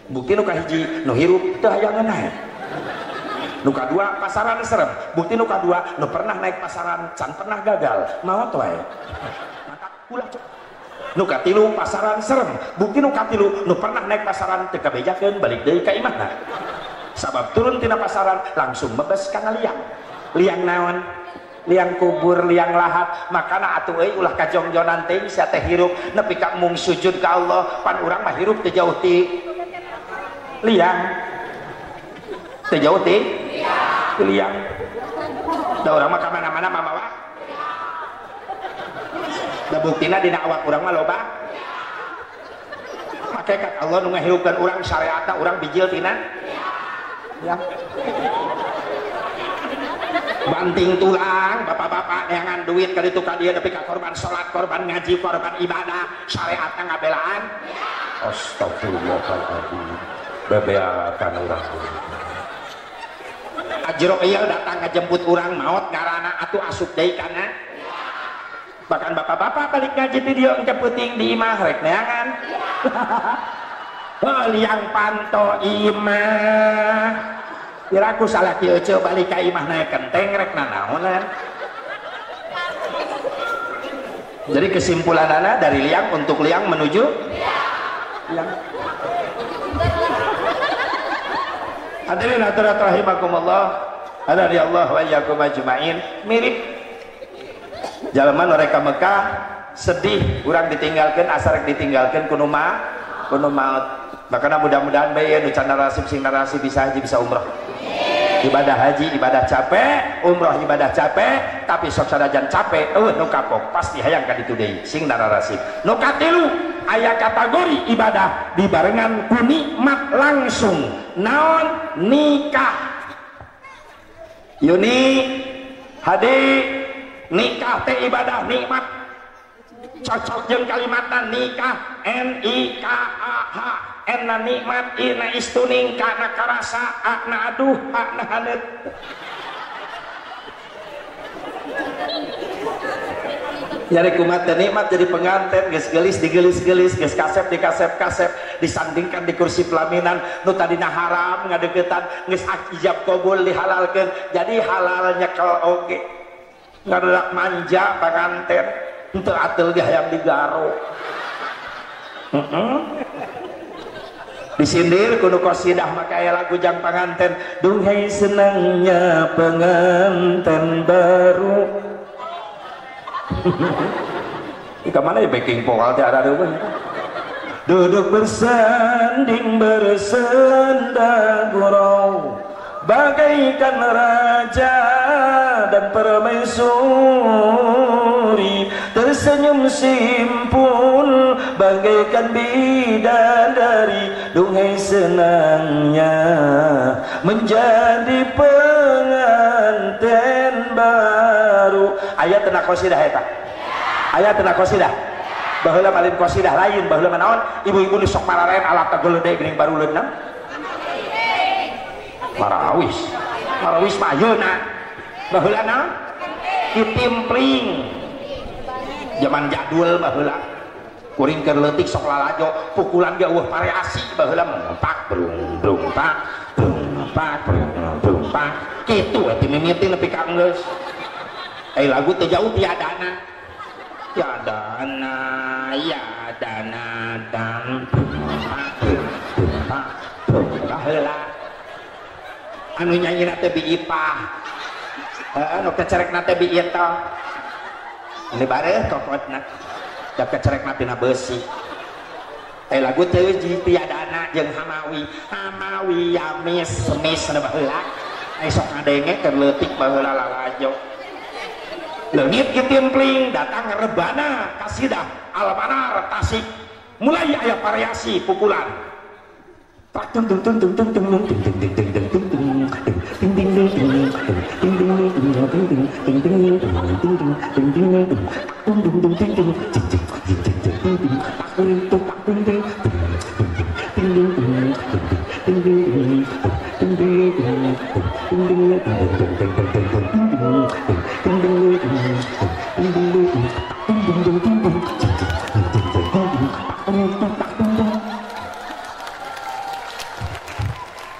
bukti nu kahiji nu hirup teu hayang naik nu kadua pasaran serem bukti nu kadua nu pernah naik pasaran can pernah gagal maot wae maka ulah coba nu katilu pasaran serem bukti nu katilu nu pernah naik pasaran teu kabejakeun balik deui ka imahna sabab turun tina pasaran langsung mebes kana liang naon liang kubur liang lahat makana atuh euy ulah kajongjonan teh sia teh hirup nepi ka mung sujud ka Allah pan urang mah hirup teu jauh ti liang teu jauh ti liang da urang mah ka mana-mana mamawa da buktina dina awak urang mah loba hakikat Allah nu ngahirupkeun urang syariatna urang bijil tina ya banting tulang bapak-bapak neangan duit ka ditu ka dieu nepi ka korban salat korban ngaji korban ibadah syariatna ngabelaan astagfirullahaladzim bebeakan urang ajro ieu datang ngajemput urang maot ngaranna atuh asup deui kana bahkan bapak-bapak balik ngaji di dieu engke peuting di imah rek neangan liang panto imah kiraku salah kieu ceu balik ka imah naik kenteng rek nanaonan jadi kesimpulanana dari liang untuk liang menuju liang hadirin hadirat rahimakumullah hadari Allah wa iyyakum ajmain mirip jalma nu rek ka Mekah sedih urang ditinggalkeun asar ditinggalkeun kudu maot makanya mudah-mudahan bae nu can narasib sing narasib bisa haji bisa umroh ibadah haji ibadah capek umroh ibadah capek tapi sok sadajan capek nu kapok pasti hayang ka ditu deui sing narasib nu katilu aya kategori ibadah dibarengan ku nikmat langsung naon nikah Yuni hadi nikah teh ibadah nikmat cocok jeung kalimatan nikah NIKAH enna nikmat ina istuning kana karasa akna aduh akna haneut nyari kumat dan nikmat jadi pengantin geus geulis digelis-gelis geus kasep di kasep disandingkan di kursi pelaminan nu tadina haram ngadeuketan geus ijab qabul dihalalkeun jadi halal nyekel oge ngarudak manja pengantin henteu ateul ge hayang digaro disindir kudu qasidah maka aya lagu jang panganten duhai senangnya penganten baru ika mana ya backing vokal teh ada deui duduk bersanding bersenda gurau bagaikan raja dan permaisuri tersenyum simpul bagaikan bidadari duhai senangnya menjadi pengantin baru ayat tena qasidah eta ayat tena qasidah baheula malin qasidah lain baheula naon ibu-ibu nu sok mararen alat tageuleudeh geuning baruleudna marawis mah ayeuna baheula naon kitimpling zaman jadul baheula kuring keur leutik sok lalajo pukulan ge eueuh variasi baheula mentak brung brung tak brung tak brung tak kitu we ti mimiti nepi ka geus lagu teu jauh tiadana ya dana dan baheula anu nyanyina teh bi Ipah anu kecerekna teh bi eta ini bareuh kokotna da kecerekna tina beusi lagu teh tiadana jeung hamawi yamis semis na baheula sok ngadenge keur leutik baheula lalajo leungit kitimpling datang rebana kasidah almanar tasik mulai aya variasi pukulan tak tung tung tung tung tung tung tung tung tung tung tung tung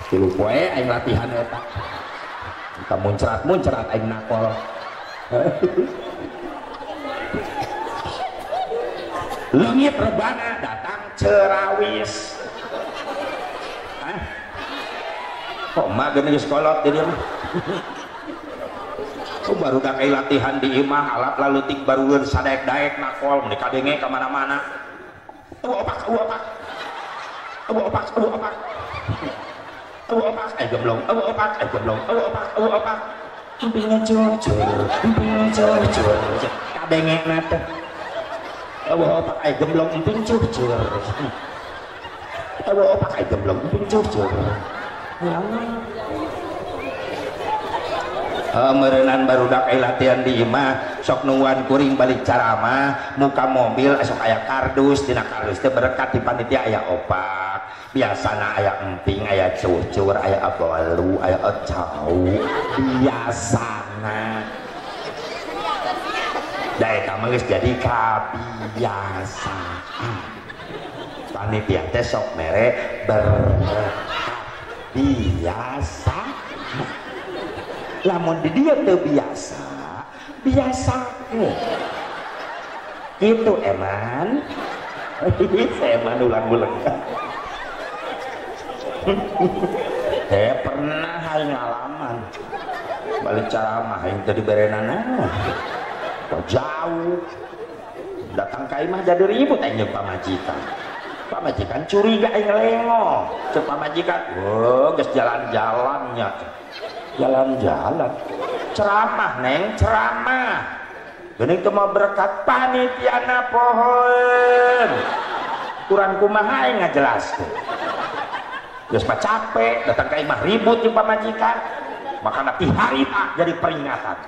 tilu poe aing latihan eta kita muncrat aing nakol leungit rebana datang cerawis kok mah geuning geus kolot jadi mah baru dak latihan di imah alat lalutik baru sadaek-daek nakol mun kadenge ka mana-mana opak gemblong empingnya cucur kadenge na teh opak gemblong emping cucur opak gemblong emping cucur meureunan barudak latihan di imah sok nuan kuring balik caramah muka mobil sok aya kardus dina kardus teh berkat di panitia aya opak biasana aya emping aya cucur aya abolu aya ocau biasana da eta mah geus jadi kabiasaan panitia teh sok mere berkat biasa lamun di dia teu biasa gitu eman eman ulang-ulang pernah hai ngalaman balik caramah yang tadi berenana kok jauh datang ka imah jadi ribut aing jeung pamajikan curiga aing lengo cek pamajikan geus jalan-jalannya jalan-jalan ceramah neng ceramah geuning teu mah berkat panitiana pohon kurang kumaha aing ngajelaskeun geus mah capek datang ka imah ribut jeung pamajikan makana ti harita jadi peringatan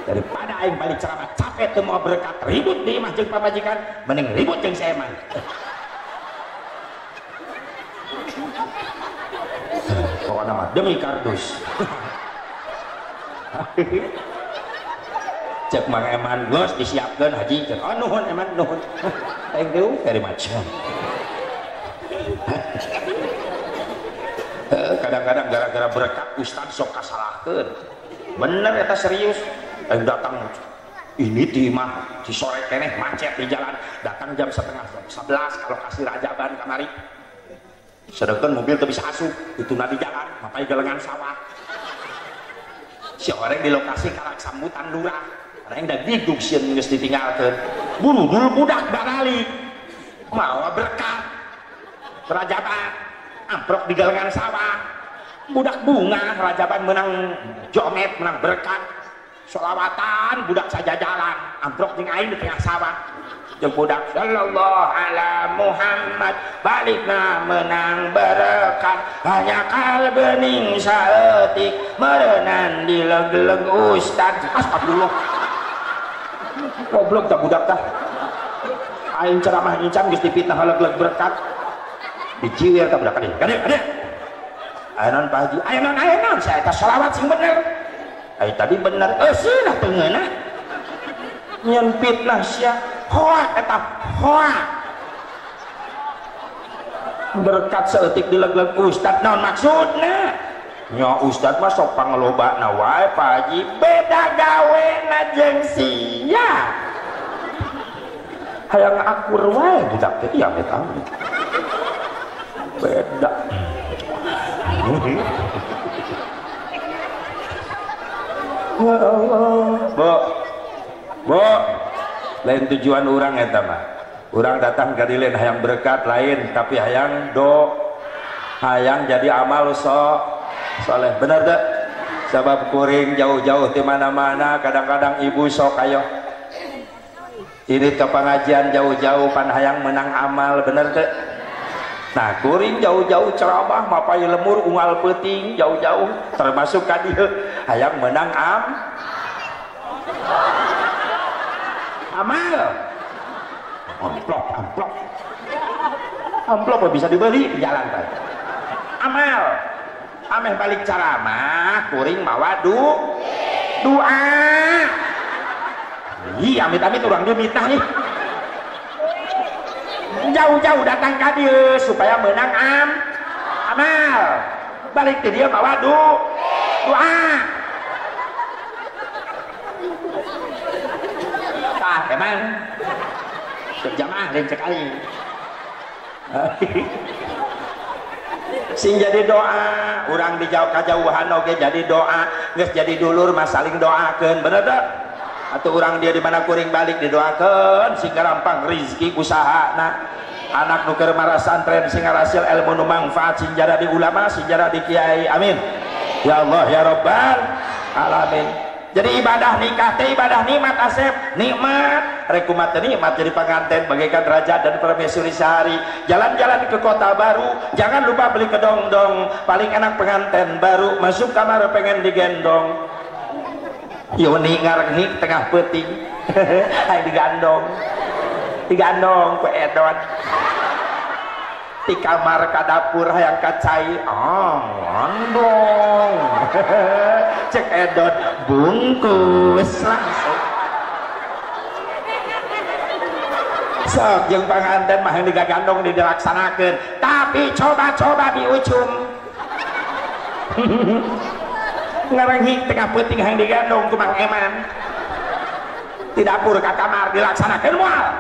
daripada aing balik ceramah capek teu mau berkat ribut di imah jeung pamajikan mending ribut jeung seman pokoknya mah demi kardus cek mang eman geus disiapkeun haji cek nuhun eman nuhun thank you very much kadang-kadang gara-gara berkat ustad sok kasalahkeun bener eta serius datang ini di imah di sore keneh macet di jalan datang jam 10:30 kalau kasih rajaban kamari sedangkan mobil tuh bisa asup itu di jalan mapai galengan sawah si orang di lokasi kalak sambutan lurah karena yang udah biduk sih geus ditinggalkeun buru budak barali mau berkat rajaban amprok di galengan sawah budak bunga rajaban menang jomet menang berkat sholawatan budak saja jalan amprok jeung aing di tengah sawah jeung budak sallallahu ala Muhammad balikna menang berkat hanya kalbening saeutik meureunan di leg-leg ustad astagfirullah goblok tah budak tah aing ceramah incam geus dipitnah leg-leg berkat diciwir tah budak kadek aya naon Pak Haji aya naon saya tah sholawat sing bener tadi bener cenah teu ngeunah nyeun fitnah sia hoak eta hoak berkat seetik dileg-leg ustad naon maksudna nya ustad mah sok pangelobana wae Pak Haji beda gawena jeung sia hayang akur wae budak teh ya eta beda ya Allah bo lain tujuan orang eta mah orang datang ke dilen hayang berkat lain tapi hayang hayang jadi amal soleh bener deh sebab kuring jauh-jauh di mana-mana kadang-kadang ibu sok ayo ini ke pengajian jauh-jauh pan hayang menang amal bener deh nah kuring jauh-jauh ceramah mapai lemur unggal peuting jauh-jauh termasuk ka dieu hayang menang amal amplop bisa dibeli di jalan tadi amal ameh balik ceramah kuring mawa doa iya amit-amit orang dia mitah nih jauh-jauh datang ke dia supaya menang amal balik ke dia bawa doa tah emang berjamaah lain sekali sing jadi doa orang dijauh kajauhan oke jadi doa geus jadi dulur mas saling doakeun bener dah atau orang dia di mana kuring balik didoakeun sehingga rampang rezeki usahana anak nu keur marasantren sing ngarasil ilmu nu manfaat sing jara di ulama sing jara di kiai amin ya Allah ya Rabbal alamin. Jadi ibadah nikah teh ibadah nikmat Asep nikmat rekumat nikmat jadi pengantin bagaikan raja dan permaisuri sehari jalan-jalan ke kota baru jangan lupa beli kedong-dong paling enak pengantin baru masuk kamar pengen digendong Yoni ngarenghi tengah peuting hai digandong ku edon di kamar ka dapur hayang kacai ngondong cek edot bungkus langsung sok jeung panganten mah yang digagandong dilaksanakeun tapi coba-coba di ujung ngarenghi tengah peuting hayang digandong ku Mang Eman di dapur ka kamar dilaksanakeun moal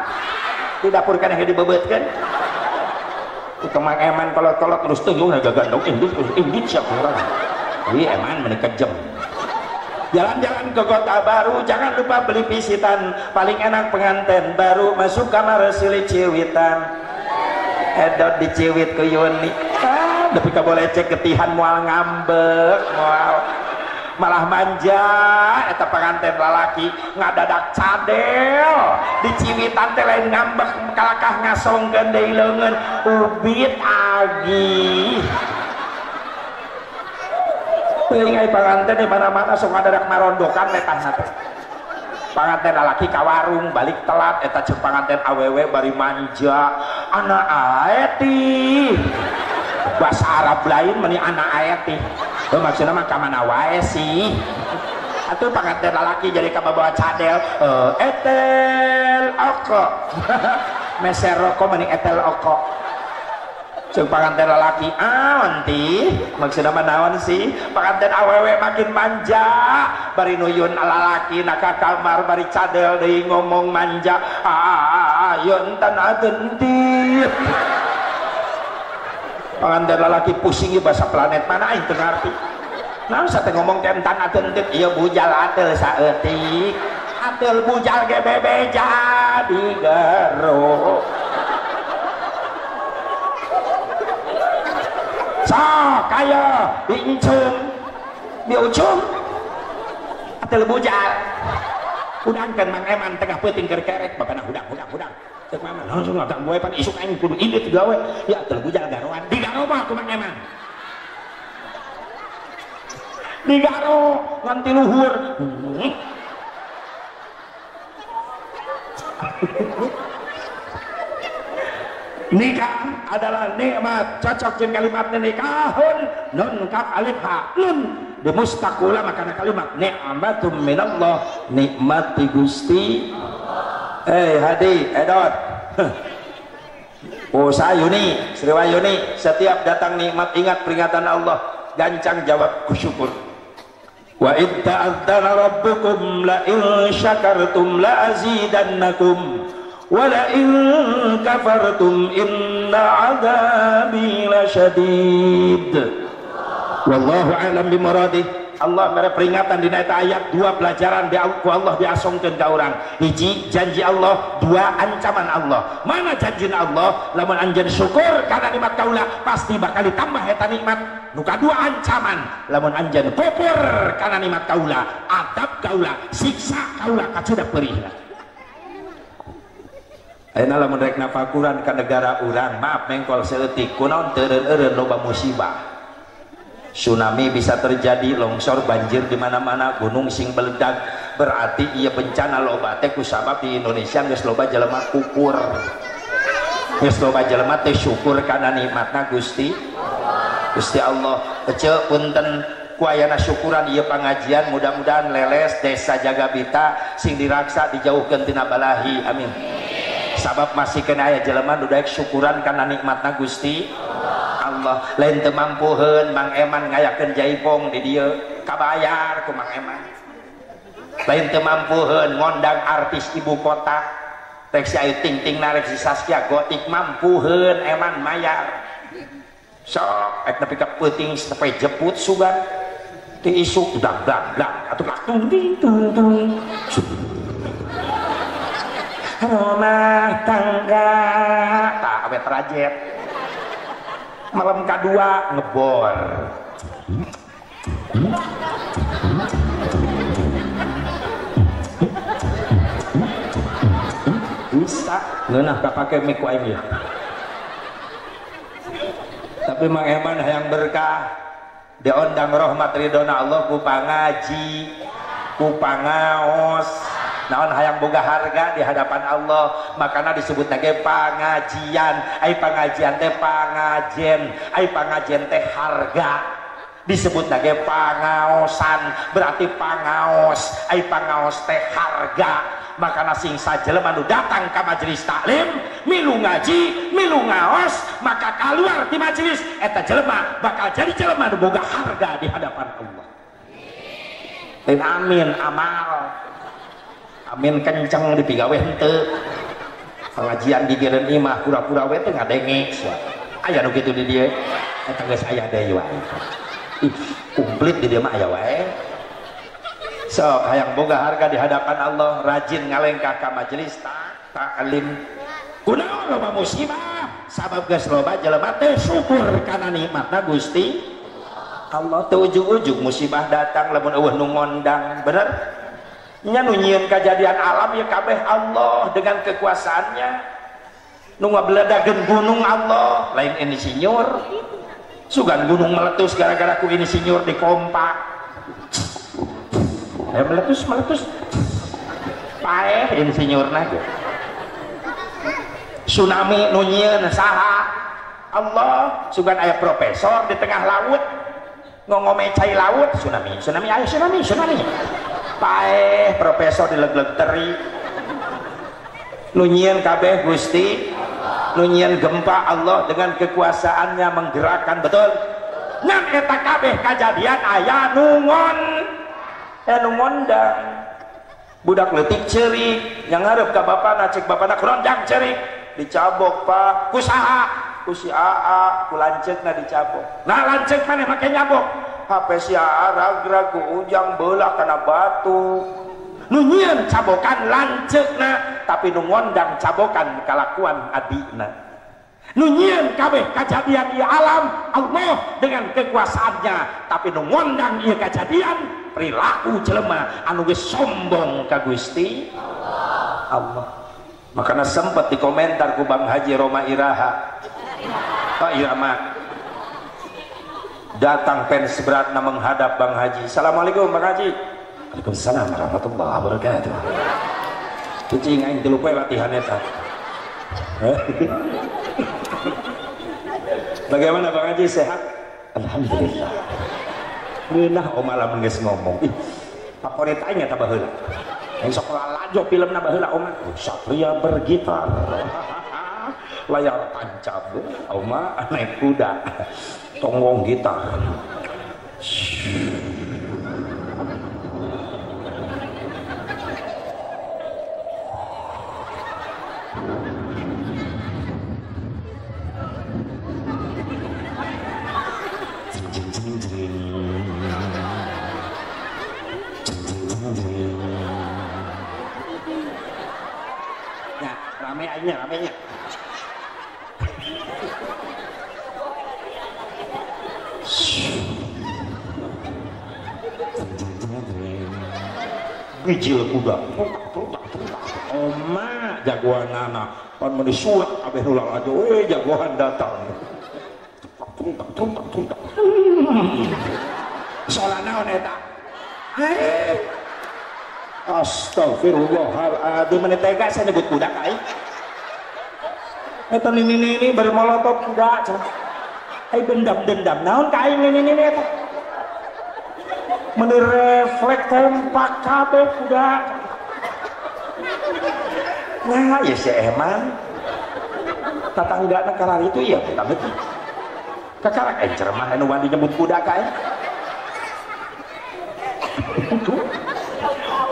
di dapur kana dibebeutkeun itu Mang Eman kolot-kolot terus tunggu naga gandong indit siapa orang ini Eman menikah jam jalan-jalan ke kota baru jangan lupa beli pisitan paling enak pengantin baru masuk kamar silih ciwitan edot diciwit ke Yoni tapi ka boleh cek ketihan mual ngambek mual malah manja eta pengantin lalaki ngadadak cadel diciwitan teh lain ngambek kalakah ngasongkeun deui leungeun ubit agi teuing ai pengantin di mana-mana sok ngadadak marondokan letanna teh pengantin lalaki ka warung balik telat eta ceuk pengantin awewe bari manja ana aeti bahasa Arab lain meni ana aeti maksudnya mah kamana wae sih atuh pengantin lalaki jadi kabawa cadel etel oko meser rokok mending etel oko cek pengantin lalaki wanti maksudnya mah naon sih pengantin awewe makin manja bari nuyun lalaki naka kamar bari cadel deui ngomong manja ayo entan agentit pengantin lalaki pusing bahasa planet mana aing teu ngarti naon sate ngomong kentan atentit ieu bujal atel saeutik atel bujal ge bebe jadi garo sok kaya diincung diucung atel bujal udangkeun Mang Eman tengah peuting keur kerek bapana hudang cek mama langsung ngadang gue pan isuk aing kudu indit gawe ya terbujal garoan digaro mah ku Mang Eman digaro nganti luhur nikah adalah nikmat cocok jeung kalimat nikahun nun kaf alif ha nun di mustaqula makana kalimat nikmatum minallah nikmat ti Gusti Hadi Edot Usaha Yuni Sriwa Yuni, setiap datang nikmat ingat peringatan Allah, gancang jawab kusyukur. Wa id ta'adzana rabbukum la in syakartum la azidannakum wa la in kafartum inna adzabi lasyadid. Wallahu a'lam bimaradih. Allah mere peringatan di ayat 2 pelajaran di Allah diasongkeun ka urang. Hiji janji Allah, 2 ancaman Allah. Mana janji Allah? Lamun anjeun syukur kana nikmat kaula pasti bakal ditambah eta nikmat. Nu kadua ancaman, lamun anjeun kufur kana nikmat kaula, adab kaula, siksa kaula kacedak perihna. Ayeuna lamun rek nafakuran ka negara urang, maaf mengkol seutik kunaon teu eureun loba musibah. Tsunami bisa terjadi, longsor, banjir di mana-mana, gunung sing meledak, berarti iya bencana loba teh kusabab di Indonesia geus loba jelema kufur. Geus loba jelema teh syukur kana nikmatna Gusti Allah. Ece punten ku ayana syukuran ieu pangajian, mudah-mudahan leles desa Jagabita sing diraksa dijauhkeun tina balahi. Amin. Sabab masih kena aya jelema nu daek syukuran kana nikmatna Gusti Allah. Lain teu mampuheun Mang Eman ngayakeun jaipong di dieu kabayar ku Mang Eman. Lain teu mampuheun ngondang artis ibu kota rek si Ayu Ting Ting rek si Saskia Gotik, mampuheun Eman mayar. Sok ek nepi ka peuting sampai jeput sugan ti isuk dag atuh tung ting tung tung. Rumah tangga tak awe terajet. Malam kedua ngebor. Bisa ngeunah kapake mik ku aing. Tapi Mang Eman hayang berkah, diondang rahmat ridona Allah ku pangaji, ku pangaos, naon hayang boga harga di hadapan Allah, makana disebut nage pangajian. Ai pangajian teh pangajen, ai pangajen teh harga. Disebut nage pangaosan, berarti pangaos, ai pangaos teh harga. Makana sing sajelema nu datang ka majelis taklim, milu ngaji, milu ngaos, maka keluar di majelis eta jelema bakal jadi jelema nu boga harga di hadapan Allah. Dan amin amal. Amin kenceng di pigawe henteu. Pengajian di gireun imah pura-pura we teh ngadenge sia. Aya nu kitu di dieu. Eta geus aya deui wae. Komplit di dieu mah aya wae. Sok hayang boga harga di hadapan Allah, rajin ngalengkah ka majelis taklim. Kunaon loba musibah? Sabab geus loba jelema teh syukur kana nikmatna Gusti Allah. Teu ujug-ujug musibah datang lamun eueuh nu ngondang, bener? Nya nu nyieun kejadian alam ya kabeh Allah dengan kekuasaannya. Nu ngabeledakeun gunung Allah, lain insinyur. Sugan gunung meletus gara-gara ku insinyur dikompak. Meletus paeh insinyurna ge. Tsunami nu nyieun saha? Allah. Sugan aya profesor di tengah laut ngombe cai laut, tsunami aya tsunami. Paeh profesor dileg-leg teri. Nu nyieun kabeh Gusti, nu nyieun gempa Allah dengan kekuasaannya menggerakkan, betul. Ngan eta kabeh kajadian aya nu ngondang. Budak leutik ceurik yang ngarep ka bapana, cek bapana kurondang ceurik, dicabok Pak. Kusaha? Ku si AA, ku lanceukna dicabok. Nah lanceuk maneh make nyabok. HP si AA ragrag ku ujang beulah kana batu. Nu nyieun cabokan lanceukna, tapi nu ngondang cabokan kalakuan adina. Nu nyieun kabeh kajadian ieu alam Allah dengan kekuasaannya, tapi nu ngondang ieu kajadian perilaku jelema anu geus sombong ka Gusti Allah. Makanya sempat dikomentar ku Bang Haji Roma Iraha. Pak Irama datang fans beratna menghadap Bang Haji. Assalamualaikum Bang Haji. Waalaikumsalam warahmatullahi wabarakatuh. Kucing aing teu lupa latihan eta. Bagaimana Bang Haji, sehat? Alhamdulillah. Beunah omah lamun geus ngomong. Favorit aing eta baheula. yang sok lalajo filmna baheula oma Satria bergitar layar tancap oma naik kuda tonggong gitar ya ramenya bijil kuda oma jagoan anak pan menisuak kabeh heula aja jagoan datang soalnya naon eta astagfirullahaladzim ini tega saya nyebut kuda kai eta ini bermolotov kuda dendam naon kai ini eta menireflek tempak kabeh kuda nah ya si Eman tatangga negara itu iya kita betul kakarak encer mah anu wani nyebut kuda kae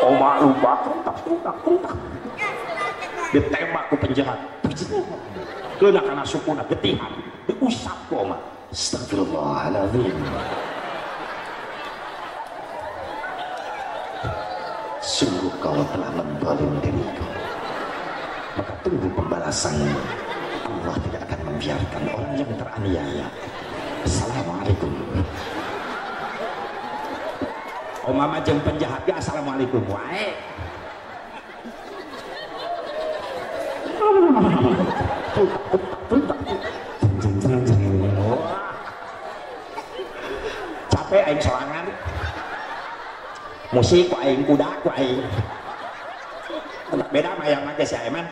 oma lupa tuntak ditembak ku penjahat kena kana sukuna getihan diusap ku oma astagfirullahaladzim sungguh kau telah menzalim diriku maka tunggu pembalasanmu Allah tidak akan membiarkan orang yang teraniaya. Assalamualaikum. Mama jeung penjahat ge assalamualaikum wae. Capek aing sorangan. Musik ku aing kuda ku aing. Beda mah yang make si Aiman.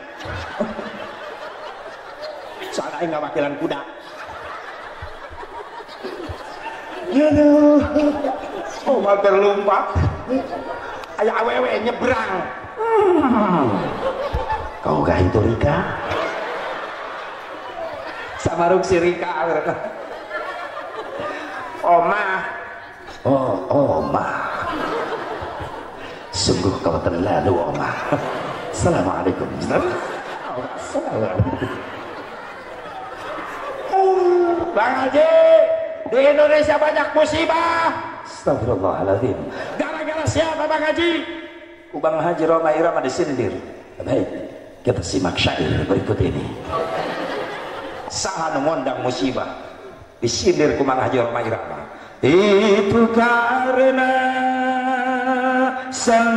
Soalnya aing gak wakilan kuda. Aduh, oma terlumpat. Aya awewe nyebrang. Kau gak itu Rika? Samaruk si Rika. Oma. Oh, oma. Sungguh kau terlalu oma. Assalamualaikum. Assalamualaikum. Bang Haji, di Indonesia banyak musibah. Astagfirullahaladzim. Gara-gara siapa Bang Haji? Bang Haji Roma Irama disindir. Baik, kita simak syair berikut ini. Saha nu ngondang musibah disindir ku Bang Haji Roma Irama. Itu karena sang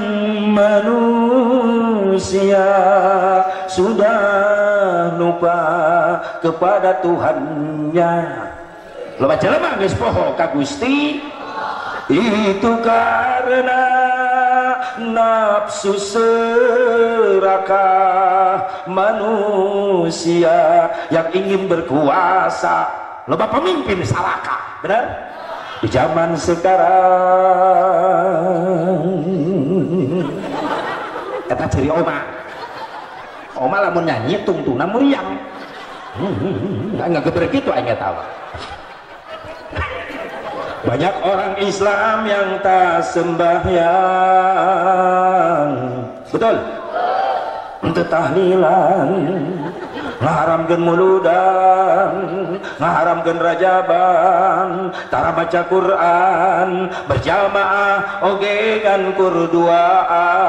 manusia sudah lupa kepada Tuhannya. Lo baca lemah geus poho ka Gusti. Itu karena nafsu serakah manusia yang ingin berkuasa. Loba pemimpin salaka, benar? Di zaman sekarang kata ciri oma lamun nyanyi tungtuna muriang nggak geber gitu aja tahu. Banyak orang Islam yang tak sembahyang, betul? Untuk tahlilan ngaharamkeun muludan, ngaharamkeun rajaban, tara baca Quran, berjamaah oge kan kurduaan.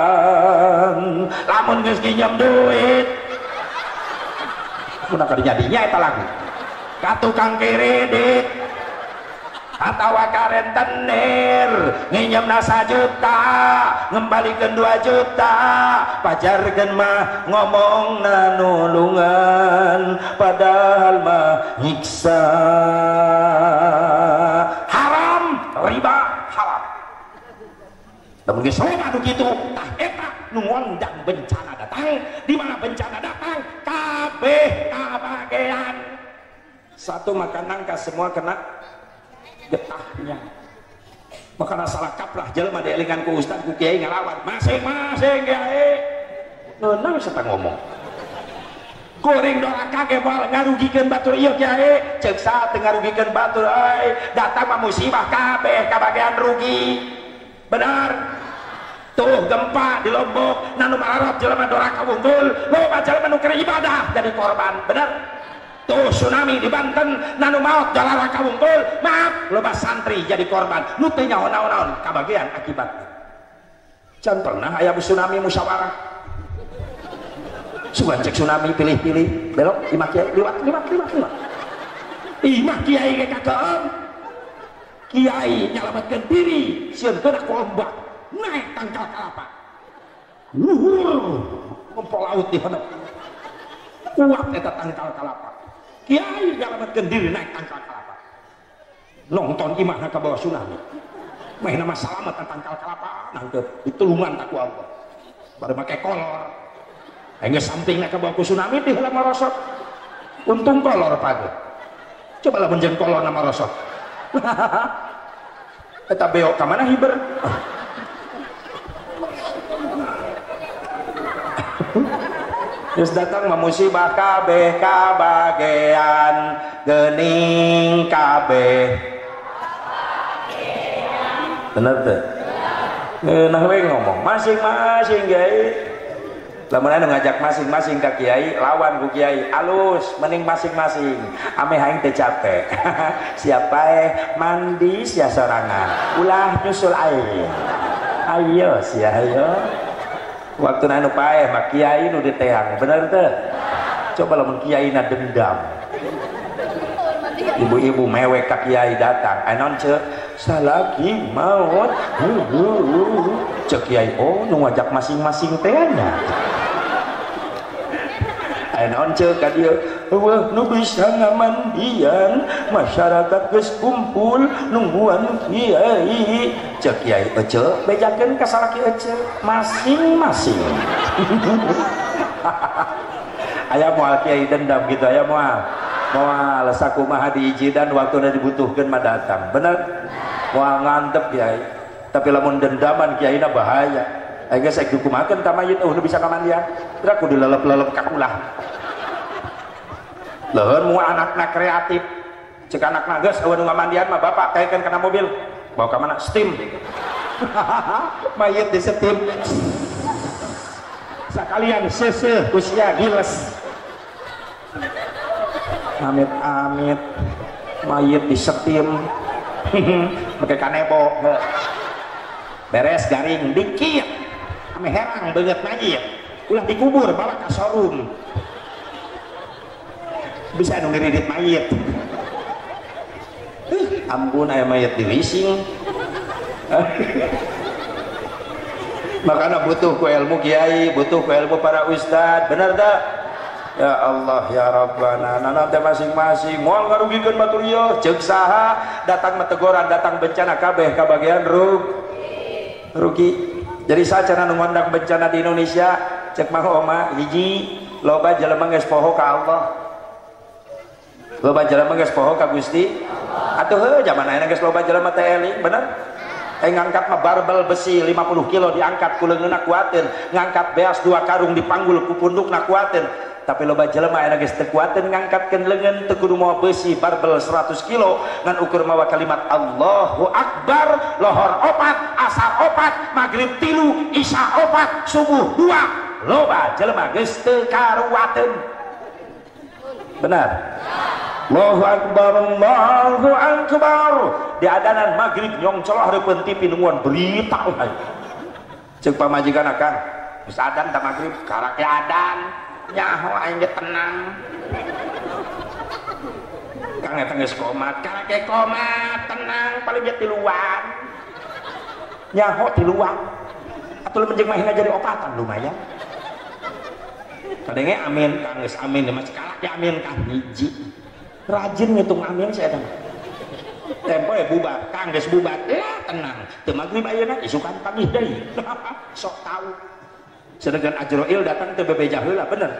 Lamun geus nginjem duit, kunaon kadinya eta lagu. Ka tukang kredit atawa ka rentenir nginjemna 1 juta ngembalikan 2 juta pajarkeun mah ngomongna nulungan padahal mah nyiksa. Haram, riba haram. Namun geus loba nu kitu tah eta nu ngondang bencana datang. Di mana bencana datang kabeh kabagean. Satu makan nangka semua kena getahnya. makanya salah kaprah jelema dielingan ku ustad ku kiai ngalawan masing-masing kiai ngeunang serta ngomong kuring doa kage moal ngarugikeun batur ieu kiai ceuk saat ngarugikeun batur euy datang mah musibah kabeh kabagean rugi benar tuh gempa di Lombok nanu marot jelema doraka wungkul loba jelema nu keur ibadah jadi korban bener tuh tsunami di Banten nanu maot doraka wungkul maaf loba santri jadi korban nu teu nyaho naon-naon kabagean akibatna can pernah aya tsunami musyawarah sugan cek tsunami pilih-pilih belok imah kiai liwat imah kiai ge kakeum kiai nyalametkeun diri sieun teu ku ombak naik tangkal kalapa mempolaut di handap kuat eta tangkal kalapa kiai nyalametkeun diri naik tangkal kalapa nonton imah ka bawah tsunami meh nama salamet tangkal kalapa nangkep ditulungan tak ku Allah bari make kolor engge sampingna ka bawah ku tsunami di heula marosot untung kolor pade coba lah menjeun kolor na marosot eta beok ka mana hiber terus datang musibah kabeh kabagean geuning kabeh bener tuh nah we ngomong masing-masing kiai lamun anu ngajak masing-masing ka kiai lawan ku kiai alus mending masing-masing ame aing teu capek siapa mandi sia sorangan ulah nyusul aing ayo sia ayo waktu anu paeh mah kiai nu ditehang bener teh coba lamun kiai na dendam ibu-ibu mewek ka kiai datang anon ceu salagi maut cek kiai oh nu ngajak masing-masing teh nya anon ceu ka dieu eueuh nu bisa ngamandian masyarakat geus kumpul nungguan kiai cek kiai ece bejakeun ka salaki ece masing-masing aya moal kiai dendam gitu aya moal sakumaha diijidan waktu dibutuhkeun mah datang bener moal ngantep kiai tapi lamun dendaman kiaina bahaya aya geus dikumakeun ka mayit nu bisa kamandian tara ku dilelep-lelep ka ulah leuheun mu anakna kreatif cek anakna geus eueuh nu ngamandian mah bapak kaekeun kana mobil bawa ke mana steam mayit di steam sekalian sese usia giles amit-amit mayit di steam pakai kanebo beres garing dikit ame herang beungeut mayit ulah dikubur bawa ka showroom bisa anu ngiridit mayit ampun aya mayit di leasing makanya butuh ku ilmu kiai butuh ku ilmu para ustad bener tak ya Allah ya Rabbana nana teh masing-masing moal ngarugikeun batur ieu ceuk saha datang teguran datang bencana kabeh kabagean rugi jadi sacara nu ngondang bencana di Indonesia cek mah oma hiji loba jelema geus poho ka Allah loba jelema geus poho ka Gusti atuh heuh zaman ayeuna geus loba jelema teh eling bener ngangkat mah barbel besi 50 kilo diangkat ku leungeunna kuateun ngangkat beas 2 karung dipanggul ku pundukna kuateun tapi loba jelema aya geus teu kuateun ngangkatkeun leungeun teu kudu mawa besi barbel 100 kilo ngan ukur mawa kalimat Allahu Akbar lohor 4 asar 4 magrib 3 isya 4 subuh 2 loba jelema geus teu karuateun benar Allahu Akbar Allahu Akbar di adanan magrib nyong celah hareupeun TV nungguan berita lah ceuk pamajikan akang geus adan ta magrib karake adan nyaho aing ge tenang kang eta geus komat karake komat tenang paling ge tiluan nyaho tiluan atuh menjeng mahina jadi opatan lumayan kadenge amin kang geus amin mah sekalak ya amin kang hiji rajin ngitung amin saya teh tempo bubar kang geus bubar ya tenang teu magrib ayeuna isukan pagi deui sok tahu sedangkan Ajroil datang teu bebeja heula bener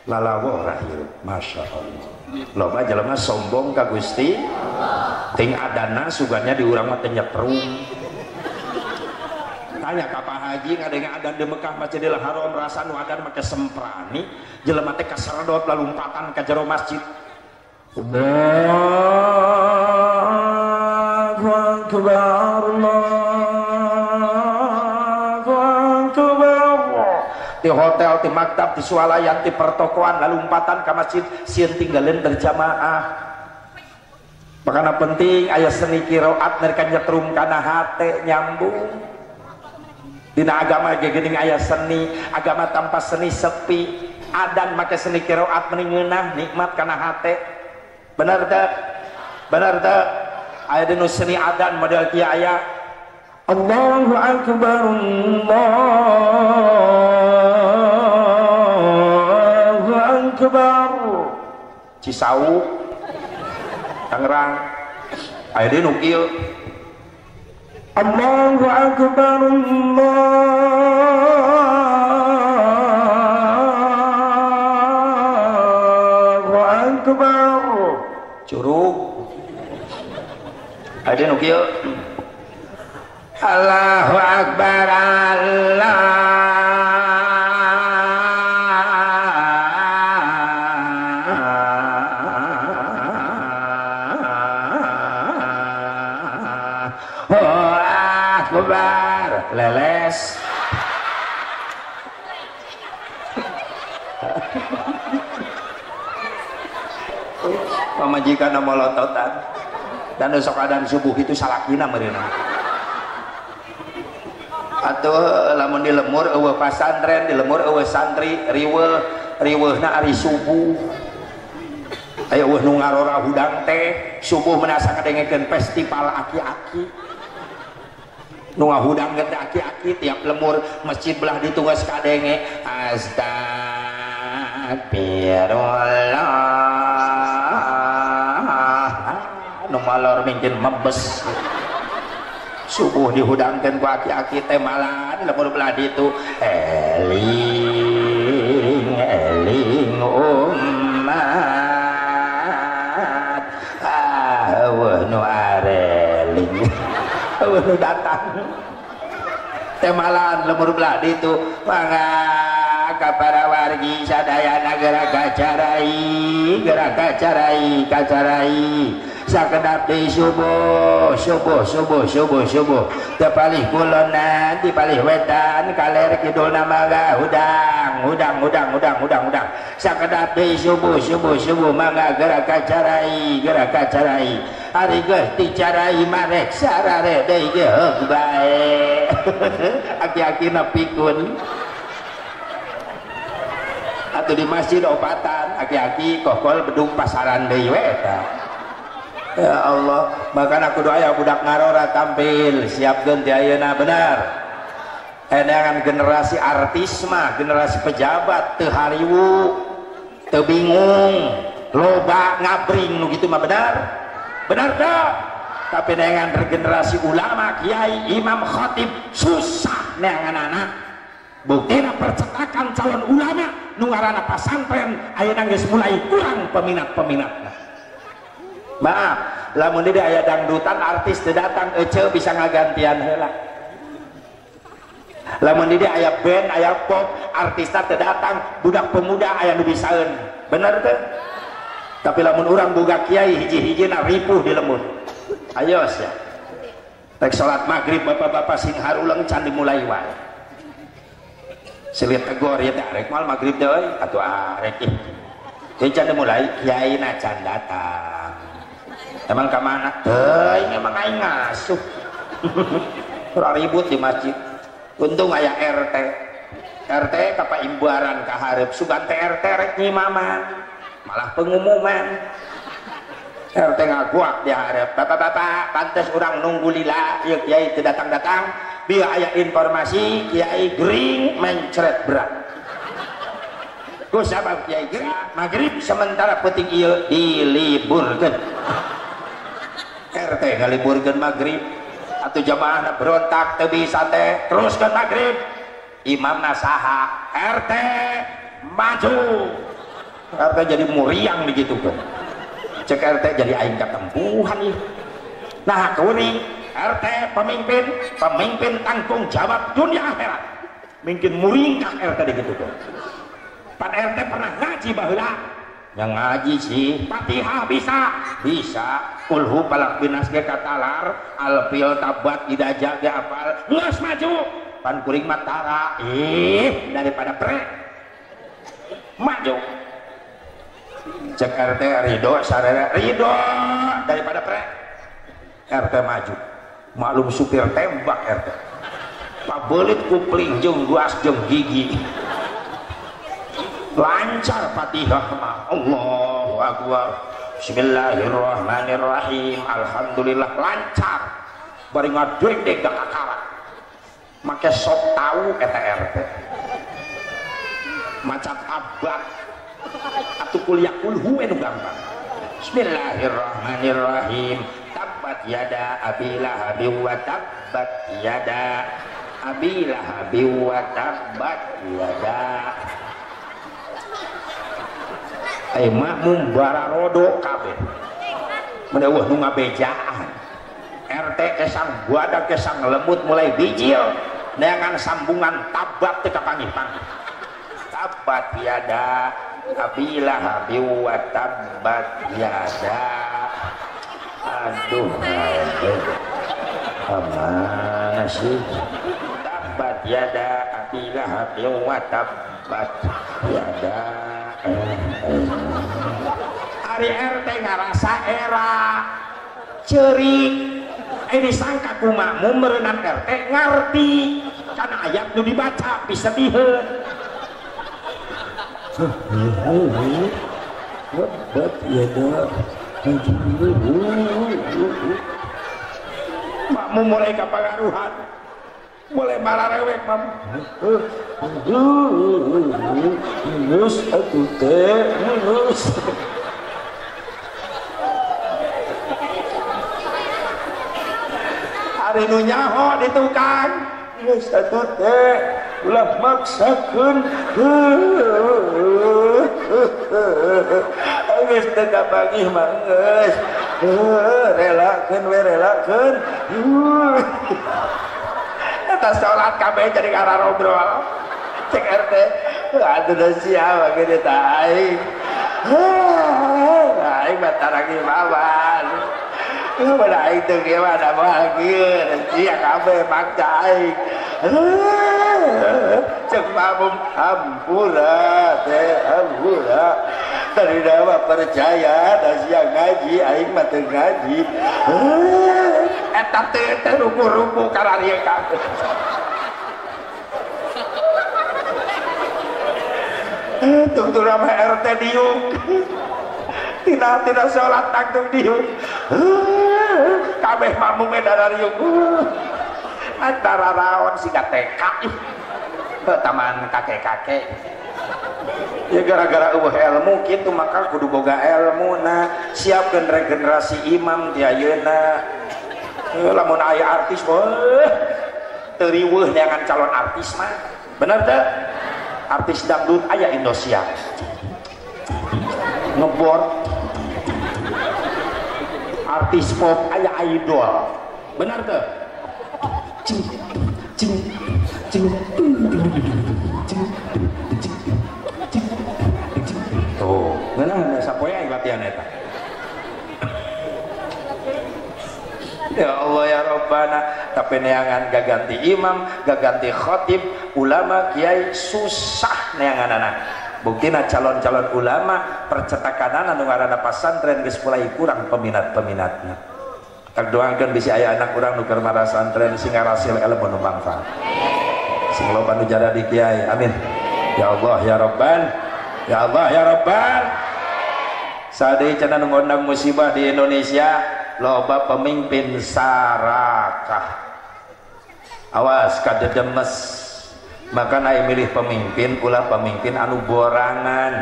lalawo rahil masyaallah loba jelema sombong ka Gusti Allah ting adana sugannya di urang mah teh nyetrum. Tanya ka Pak Haji ngadenge adan di Mekah Masjidil Haram rasa nu adan make semprani jelema teh kaseredot lalumpatan ka jero masjid. Allahu akbar Allahu akbar. Di hotel, di maktab, di swalayan, di pertokoan lalumpatan ka masjid sieun tinggaleun berjamaah. Makanya penting ayah seni kiroat mereka nyetrum kana hate nyambung. Dina agama geuning ayah seni, agama tanpa seni sepi. Adan make seni kiroat mending ngeunah nikmat kana hate. Benar teu? Benar teu? Aya dinu seni adan model kieu aya Allahu akbar Allahu akbar. Cisauk Tangerang aya di nu kieu Allahu akbar Allahu akbar. Curug aya di nu kieu Allahu akbar Akbar leles. Pamajikan molototan dan besok adan subuh itu salakina meureunna. Atuh lamun di lemur eueuh pasantren, di lemur eueuh santri riweuhna ari subuh. Aya eueuh nu ngarora hudang teh subuh menasa ngadengekeun festival aki-aki. Nu ngahudang ge aki-aki tiap lemur masjid belah ditu geus kadenge astagfirullah. Nu malor mungkin mebes. Subuh dihudangkeun ku aki-aki teh malan lemur belah ditu eling umat eueuh nu areling eueuh nu datang teh malan lemur belah ditu mangga ka para wargi sadayana gerak kacarai sakedap deui subuh teu palih kulonan ti palih wetan kaler kidulna mangga hudang sakedap deui subuh mangga gerak kacarai ari geus dicarai marek sarare deui ge heug bae aki-akina pikun atuh di masjid opatan aki-aki kokol bedung pasaran deui we eta. Ya Allah, bahkan aku doa ya budak ngarora tampil siapkeun ti ayeuna benar. Edangan generasi artis mah, generasi pejabat teu hariwu, teu bingung, loba ngabring nu kitu mah benar. Benar teu? Tapi dengan regenerasi ulama, kiai, imam, khatib susah neanganana. Buktina percetakan calon ulama nu ngaranna pasantren ayeuna geus mulai kurang peminat-peminatna. Maaf, lamun di aya dangdutan artis teu datang ece bisa ngagantian heula. Lamun di aya band, aya pop, artisna teu datang, budak pemuda aya nu bisaeun. Bener teu? Tapi lamun urang boga kiai hiji-hijina ripuh di lembur. Ayo sia. Rek salat maghrib bapak-bapak sing haruleng can dimulai wae. Selit tegor ya teh rek mal maghrib teh euy, atuh arek ieu. Teu can dimulai kiai na can datang. Emang kemana? Emang aing ngasuh. Kurang ribut di masjid. Untung aya RT kapa imbuaran kaharep sugan RT rek nyimaman malah pengumuman. RT ngaguak di hareup bapak-bapak pantes urang nunggu lila ieu kiai teu datang-datang bieu aya informasi kiai gering mencret berat. Ku sabab kiai gering magrib sementara penting ieu diliburkeun. RT ngaliburkeun magrib atuh jamaahna berontak teu bisa teh teruskeun magrib imamna saha RT maju RT jadi muriang digitukeun cek RT jadi aing katempuhan ieu Nah kuring RT pemimpin tanggung jawab dunia akhirat mungkin muringkah RT gitu tuh. Pan RT pernah ngaji baheula yang ngaji sih Fatihah bisa kulhu palak binas ge katalar alfil tabat idaja ge apal geus maju pan kuring matara daripada prek maju cek RT ridho sarere ridho daripada prek RT maju maklum supir tembak RT pabelit kupling jeung guas jeung gigi lancar Fatihah mah Allahu Akbar Bismillahirrahmanirrahim Alhamdulillah lancar bari ngaduek deh gak kakarak make sok tahu eta RT maca tabat atuh kuliah kulhu anu gampang Bismillahirrahmanirrahim tabat yada abi lahabin wa tabat yada abi lahabin wa tabat yada makmum bararodo kabeh meneueuh nu ngabejaan RT kesang buada kesang lemut mulai bijil neangan sambungan tabat teu kapangih-pangih tabat yada abilah habi wa tabat yada aduh mana sih tabat yada abilah habi wa tabat yada Ari RT ngarasa era ceurik ini sangka ku makmum merenang RT ngarti karena ayat nu dibaca bisa diheun makmum mulai kapangaruhan mulai malarewek mam nus atuh teh nus hari nu nyaho di tukang nus atuh teh ulah maksakeun geus teu kapangih mah geus relakeun we relakeun eta salat kabeh jadi ngararobrol cek RT aduh da sia gede tah aing mah tarang imaman bada aing teu kieu mah da bahagia sia kabeh maksa aing cek mamum hampura teh hampura tadi dawa percaya da sia ngaji aing mah teu ngaji eta teh ruku-ruku kararieu kabeh tunggu ramai RT diuk tidak sholat tanggung diuk kabeh makmumnya darariuk antara raon siga TK taman kakek-kakek ya gara-gara ilmu gitu maka kudu boga ilmu nah siapkan regenerasi imam di ayeuna lamun aya artis teu riweuh neangan calon artis mah bener teh artis dangdut aya Indosiar ngebor artis pop aya idol bener teh cing cing cing tuh ngeunah sapoe aya latihan eta ya Allah ya Rabbana tapi neangan gaganti imam gaganti khotib ulama kiai susah neanganana buktina calon-calon ulama percetakan anu ngaranna pasantren geus mulai kurang peminat-peminatna tak doakeun bisi aya anak urang nu keur mara santren sing ngarasil ilmu nu manfaat sing loba nu jada di kiai amin ya Allah ya Rabban ya Allah ya Rabban sadeui cenah nu ngondang musibah di Indonesia loba pemimpin sarakah awas kadedemes maka naik milih pemimpin ulah pemimpin anu borangan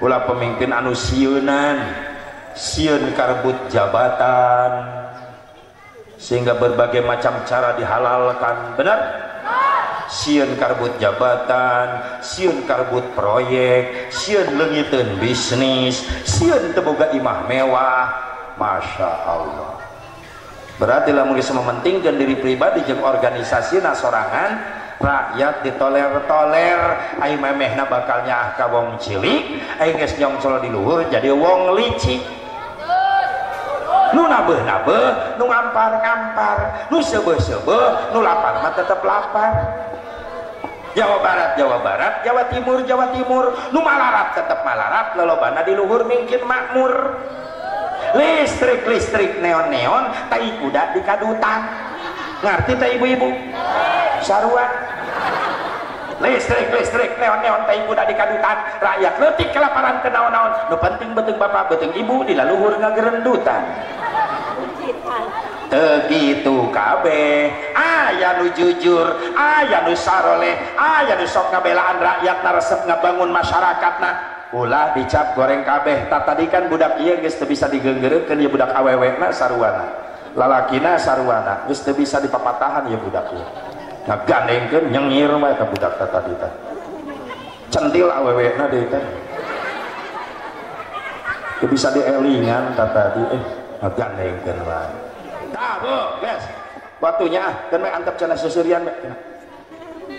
ulah pemimpin anu sieunan sieun karbut jabatan sehingga berbagai macam cara dihalalkan benar sieun karbut jabatan sieun karbut proyek sieun leungiteun bisnis sieun teu boga imah mewah Masya Allah berarti lamun geus mementingkeun diri pribadi jeung organisasi sorangan rakyat ditoler-toler ai memehna bakal nyaah ka wong cilik ai geus nyongcol di luhur jadi wong licik nu nabeuh-nabeuh nu ngampar-ngampar nu seubeuh-seubeuh nu lapar mah tetep lapar. Jawa Barat, Jawa Timur, nu malarat tetep malarat, lolobana di luhur mungkin makmur. Listrik neon tai kuda di kadutan. Ngerti teh ibu-ibu? Sarua. Listrik neon tai kuda di kadutan. Rakyat leutik kelaparan ke naon-naon. Nu penting beuteung bapak beuteung ibu di luhur ngagerendutan. Begitu kabeh aya nu jujur aya nu saroleh aya nu sok ngabelaan rakyat resep ngabangun masyarakatna ulah dicap goreng kabeh tadi kan budak ieu geus teu bisa digeunggeureukeun ieu budak awewena sarwana lalakina sarwana geus teu bisa dipapatahan ieu budak ieu ngagandengkeun nyengir mah ka budak tadi teh centil awewena deui teh teu bisa dielingan tadi ngagandengkeun wae. Nah, Bu, guys, waktunya kan may antep cenah susurian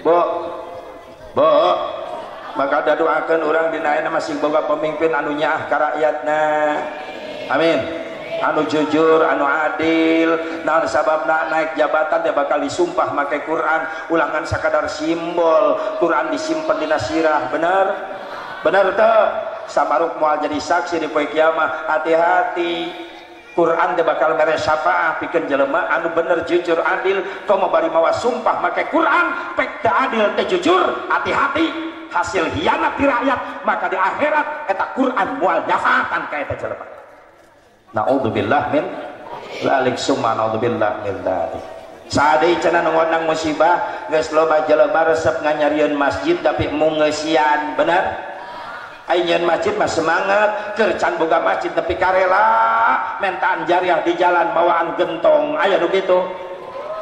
Bu, maka doakeun urang dina ayeuna masih boga pemimpin anu nyaah ka rakyatna. Amin. Anu jujur, anu adil, naon sababna naik jabatan dia bakal disumpah make Quran, ulangan sakadar simbol, Quran disimpen dina sirah, bener? Bener teu? Samaruk moal jadi saksi di poe kiamat, hati-hati. Quran dia bakal mere syafaat pikeun jelema anu bener jujur adil komo bari mawa sumpah make Quran pek teu adil teu jujur hati-hati hasil hianat di rakyat maka di akhirat eta Quran moal nyafaatan ka eta jelema. Naudzubillah min dzalik summa naudzubillah min dzalik. Sadeui cenah nu ngondang musibah geus loba jelema resep nganyarieun masjid tapi mungeusian bener. Ayeuna masjid mah semangat keur can boga masjid tapi karela mentaan jariah di jalan bawaan gentong aya nu kitu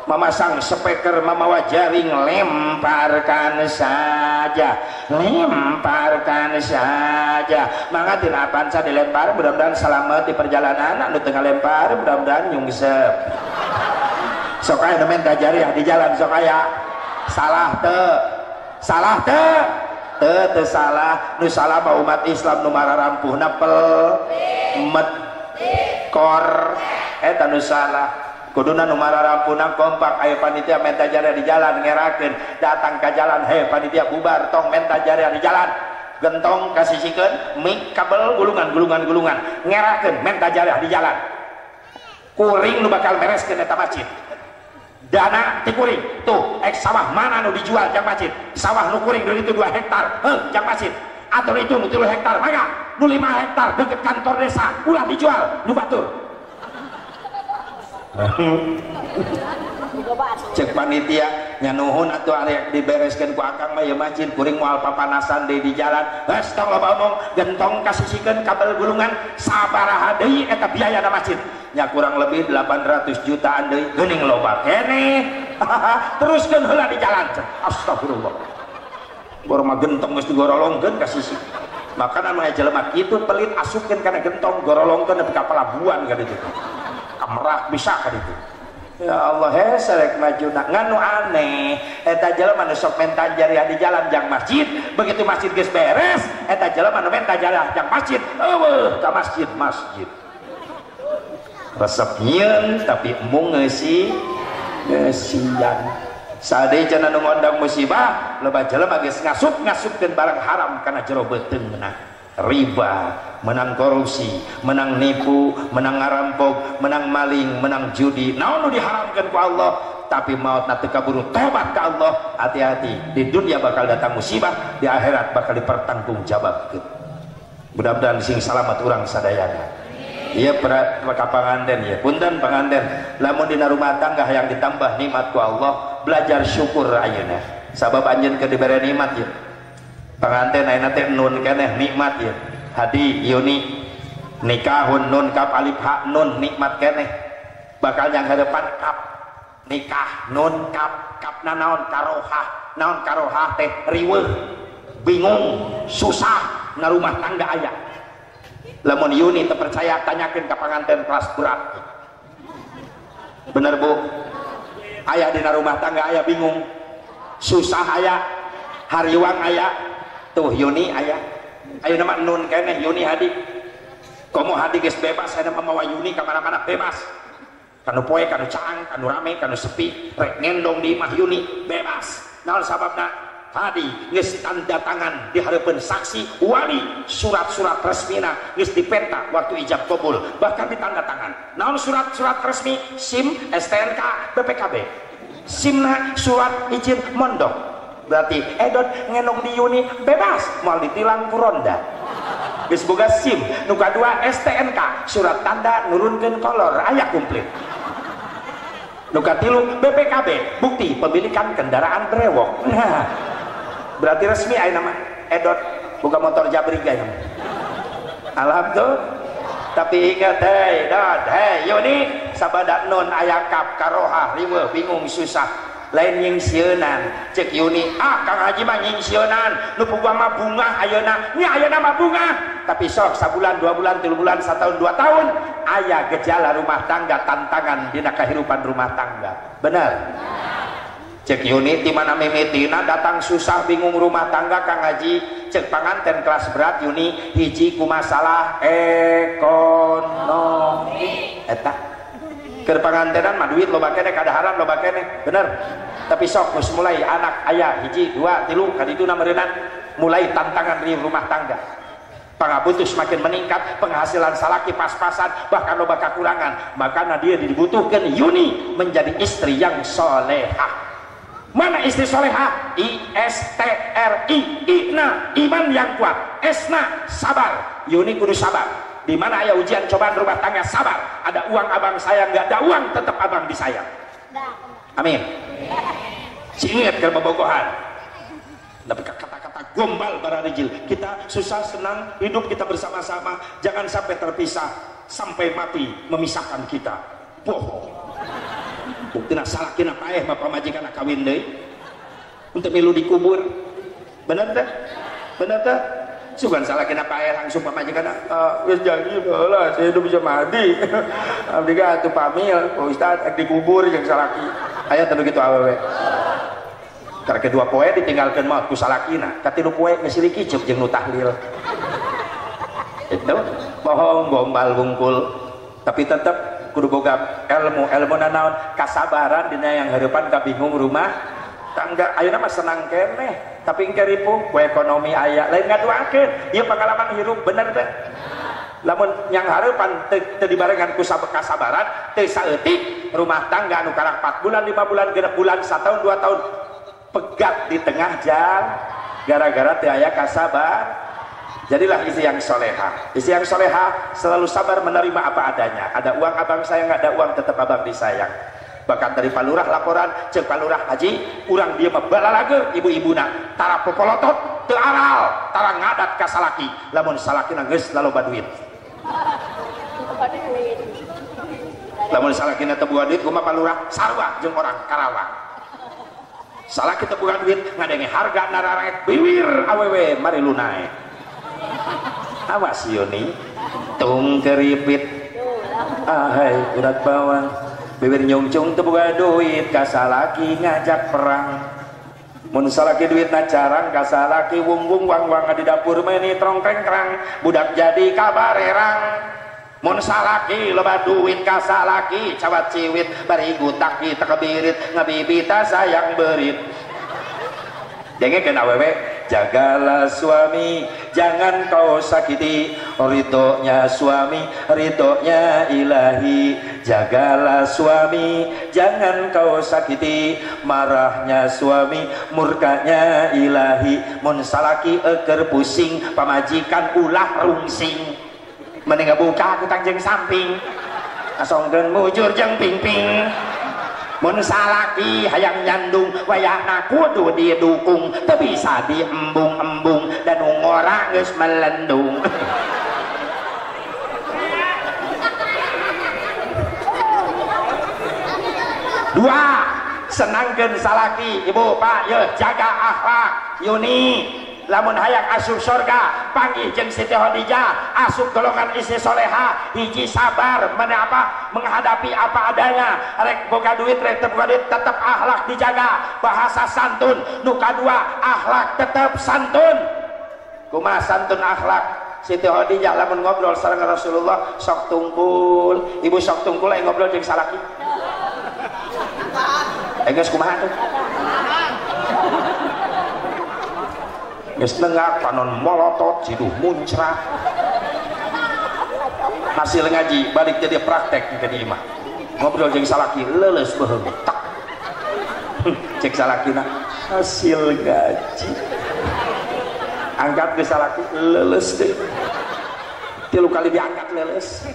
memasang speaker mamawa jaring lemparkan saja mangga tina panca dilempar mudah-mudahan selamat di perjalanan anu teu ngalempar mudah-mudahan nyungsep sok aya nu menta jariah di jalan sok aya salah teu teu salah nu salah mah umat Islam nu mararampuh napel med kor eta nu salah kuduna nu mararampuhna kompak aya panitia menta jariah di jalan ngerakeun datang ka jalan he panitia bubar tong menta jariah di jalan gentong kasisikeun mik kabel gulungan ngerakeun menta jariah di jalan kuring nu bakal bereskeun eta masjid dana ti kuring tuh sawah mana nu dijual jang masjid sawah nu kuring dari itu 2 hektar jang masjid atau itu nu 3 hektar maka nu 5 hektar deket kantor desa ulah dijual nu batur cek panitia nyanuhun atau arek dibereskeun ku akang mah ya masjid kuring moal papanasan deui di jalan geus tong loba omong gentong kasisikeun kabel gulungan sabaraha deui eta biayana masjid nya kurang lebih 800 jutaan deui geuning loba keneh teruskeun heula di jalan astagfirullah boro mah gentong geus digorolongkeun ka sisi makana mah jelema kitu pelit asupkeun kana gentong gorolongkeun nepi ka pelabuhan ka ditu kamerah bisa ka ditu ya Allah serek majuna nganu aneh eta jelema nu sok menta jariah di jalan jang masjid begitu masjid geus beres eta jelema nu menta jariah jang masjid eueuh ka masjid resep nyieun tapi ngeusian sadeui cenah nu ngondang musibah loba jelema geus ngasup-ngasupkeun barang haram kana jero beuteungna riba menang korupsi menang nipu menang ngarampok menang maling menang judi naon nu diharamkeun ku Allah tapi mautna teu kaburu tobat ka Allah hati-hati di dunia bakal datang musibah di akhirat bakal dipertanggungjawabkeun mudah-mudahan sing salamet urang sadayana. Iya ka panganten ya punten panganten lamun dina rumah tangga yang ditambah nikmat ku Allah belajar syukur ayeuna sabab anjeun keur dibere nikmat ya panganten ayeuna teh nun keneh nikmat ya hadi yuni nikahun nun kap alif ha nun nikmat keneh bakal yang hadapan kap nikah nun kap naon karohah teh riweuh bingung susah ngarumah tangga aya lamun yuni teu percaya tanyakeun ka panganten kelas berat bener Bu? Aya dina rumah tangga aya bingung, susah aya, hariwang aya, tuh Yuni aya, ayo nama nun keneh Yuni Hadi, komo Hadi geus bebas, aya nama mawa Yuni kamana-mana bebas, kanu poe, kanu caang, kanu rame, kanu sepi, rek ngendong di imah Yuni bebas. Naon sababna? Hadi geus tanda tangan di hareupeun saksi wali, surat-surat resmina geus dipenta waktu ijab kabul, bahkan ditanda tangan. Naon surat-surat resmi? SIM, STNK, BPKB. SIMna surat izin mondok. Berarti edot ngenong di Yuni bebas, moal ditilang ku ronda. Geus boga SIM, nu kadua STNK, surat tanda nurunkeun kolor, aya komplit. Nu katilu BPKB, bukti pemilikan kendaraan brewok. Nah, berarti resmi aya nama edot boga motor jabrig aya nama. Alhamdulillah. Tapi ingat Yuni sabada non aya kap karoha riweuh bingung susah lain nyingsieunnan cek Yuni Kang Haji mah nyingsieunnan nu boga mah bunga ayeuna nya ayeuna mah bunga tapi sok sabulan 2 bulan 3 bulan 1 tahun 2 tahun aya gejala rumah tangga tantangan dina kahirupan rumah tangga bener cek Yuni di mana mimitina datang susah bingung rumah tangga Kang Haji cek panganten kelas berat Yuni hiji ku masalah ekonomi eta keur pangantenan mah duit loba keneh kadaharan loba keneh bener tapi sok geus mulai anak aya hiji 2 3 kadituna meureunna mulai tantangan di rumah tangga pangabutuh semakin meningkat penghasilan salaki pas-pasan bahkan loba kakurangan makanya dia dibutuhkan Yuni menjadi istri yang solehah. Mana istri soleha? ISTRI, Ina iman yang kuat, Esna sabar. Yuni kudu sabar. Di mana aya ujian cobaan rumah tangga sabar. Ada uang abang sayang, nggak ada uang tetap abang disayang. Amin. Ingat ke bobogohan. Tapi kata-kata gombal para rijil. Kita susah senang hidup kita bersama-sama. Jangan sampai terpisah sampai mati memisahkan kita. Bohong. Buktina salakina paeh bapak majikan kawin deui untuk milu dikubur bener teh sugan salakina paeh langsung pamajikan geus janji heula saya udah bisa mati abdi ka atuh pamil Pak Ustaz dikubur jeung salaki aya teh begitu awewe karena kedua poe ditinggalkeun maut ku salakina katilu poe geus silih kiceuk jeung nu tahlil itu bohong gombal wungkul tapi tetap kudu boga ilmu naon kasabaran dina yang hareupan kabingung rumah tangga ayeuna mah senang keneh tapi engke ripuh ku ekonomi aya lain ngaduakeun ieu pengalaman hirup bener teh lamun yang hareupan teu dibarengan ku kasabaran teu saeutik rumah tangga anu karang 4 bulan 5 bulan 6 bulan 1 tahun 2 tahun pegat di tengah jalan gara-gara teu aya kasabar. Jadilah istri yang soleha. Istri yang soleha selalu sabar menerima apa adanya. Ada uang abang sayang, ada uang tetap abang disayang. Bahkan dari palurah laporan, cek palurah haji, urang dia membalalager ibu-ibuna. Tara popolotot, teu aral, tara ngadat ka salaki. Lamun salakina geus laloba duit. Lamun salakina teu boga duit, kumaha palurah sarua jeung orang Karawang. Salaki teu boga duit, ngadenge harga nararek biwir awewe mari lunae. Awas Yuni tung keripit ahai urat bawang bibir nyungcung teu boga duit ka salaki ngajak perang mun salaki duit na carang ka salaki wung-wung wang-wang di dapur meuni trongkreng-krang budak jadi kabarerang mun salaki loba duit ka salaki cawat ciwit bari gutak kita kebirit ngabibita sayang berit dengekeun awewe jagalah suami jangan kau sakiti ridhonya suami ridhonya ilahi jagalah suami jangan kau sakiti marahnya suami murkanya ilahi mun salaki eker pusing pamajikan ulah rungsing mending buka kutang jeung samping asongkeun mujur jeung pingping mun salaki hayang nyandung wayahna kudu didukung teu bisa diembung-embung dan ngora geus melendung dua senangkeun salaki ibu pak yeuh jaga akhlak Yuni lamun hayang asup surga panggih jeung Siti Khadijah asup golongan istri soleha hiji sabar mana apa menghadapi apa adanya rek boga duit rek teu boga duit tetep akhlak dijaga bahasa santun nu kadua akhlak tetep santun kumaha santun akhlak Siti Khadijah lamun ngobrol sareng Rasulullah sok tungkul ibu sok tungkul aing ngobrol jeung salaki geus kumaha tuh geus nenggak panon molotot ciduh muncrat hasil ngaji balik jadi praktek ke di imah ngobrol jeung salaki leuleus beuheung tak cek salakina hasil ngaji angkat ke salaki leuleus deui 3 kali diangkat leuleus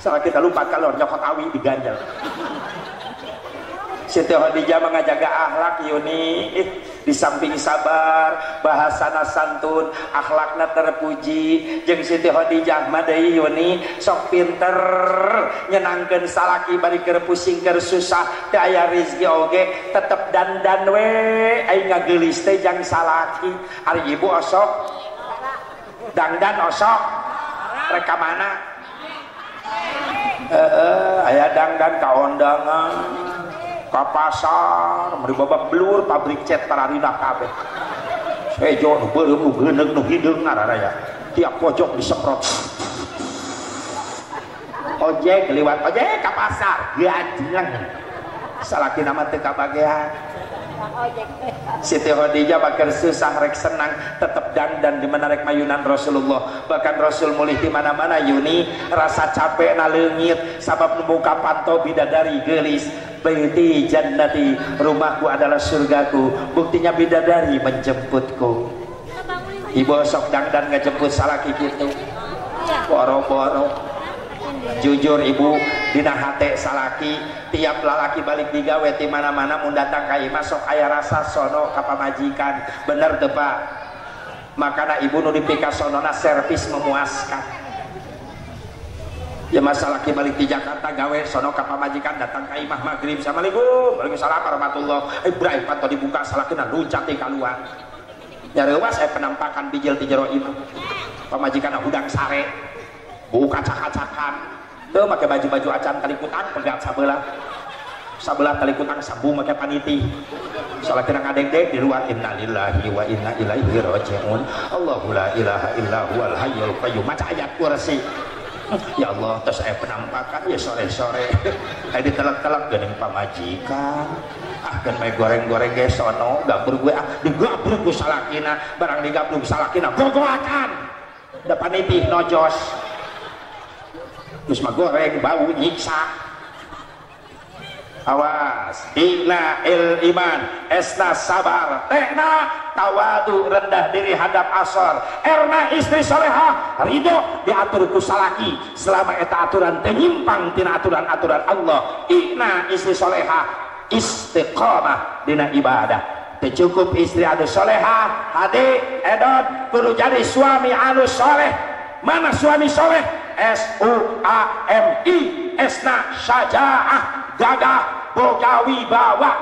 salaki 3 kali nyokot awi diganjal Siti Khadijah mengajaga akhlak Yuni di samping sabar bahasana santun akhlakna terpuji jeung Siti Khadijah madai Yuni sok pinter nyenangkeun salaki bari keur pusing keur susah teu aya rezeki oge tetep dandan we aing ngageulis teh jang salaki ari ibu osok dandan osok rek ka mana aya dangdan ka ondangan ka pasar meri babak belur pabrik cat pararina kabeh sejo nu beureum nu geuneug nu hideung ngarana tiap pojok disemprot ojek liwat ojek ka pasar gajleng salaki nama teu kabagean Siti Khadijah bakal susah rek senang tetep dandan di mana rek mayunan Rasulullah bahkan Rasul mulih di mana-mana Yuni rasa capek na leungit sabab membuka pantau bidadari geulis baiti jannati rumahku adalah surgaku buktinya bidadari menjemputku ibu sok dandan ngejemput salaki gitu boro-boro jujur ibu dina hate salaki tiap lalaki balik digawe di mana-mana mun datang ka imah sok aya rasa sono ka pamajikan bener teu Pak makana ibu nu dipikasonona servis memuaskan ya masalah balik di Jakarta gawe sono ka pamajikan datang ka imah maghrib assalamualaikum waalaikumsalam warahmatullahi Ibrahim panto dibuka salakina luncat di kaluar nyareuwas penampakan bijil di jero imah pamajikanna hudang sare buka cak-cakan teu make baju-baju acan talikutang pegat sabelah talikutang sambu make paniti salakina ngadeg-deg di luar innalillahi wa inna ilaihi rajiun Allahu la ilaha illa huwal hayyul qayyum maca ayat kursi ya Allah terus penampakan ya sore-sore ditelek-telek geuning pamajikan dan main goreng-goreng ge sono gabur gue digabruk ku salakina barang digabruk salakina gogoakan da paniti nojos terus mah goreng bau nyiksa awas ina iman esna sabar tehna tawadu rendah diri hadap asor erna istri solehah ridho diatur ku salaki selama eta aturan tenyimpang tina aturan-aturan Allah ina istri solehah istiqamah dina ibadah cukup istri anu solehah hade edot kudu jadi suami anu soleh mana suami soleh SUAMI esna syajaah gagah boga wibawa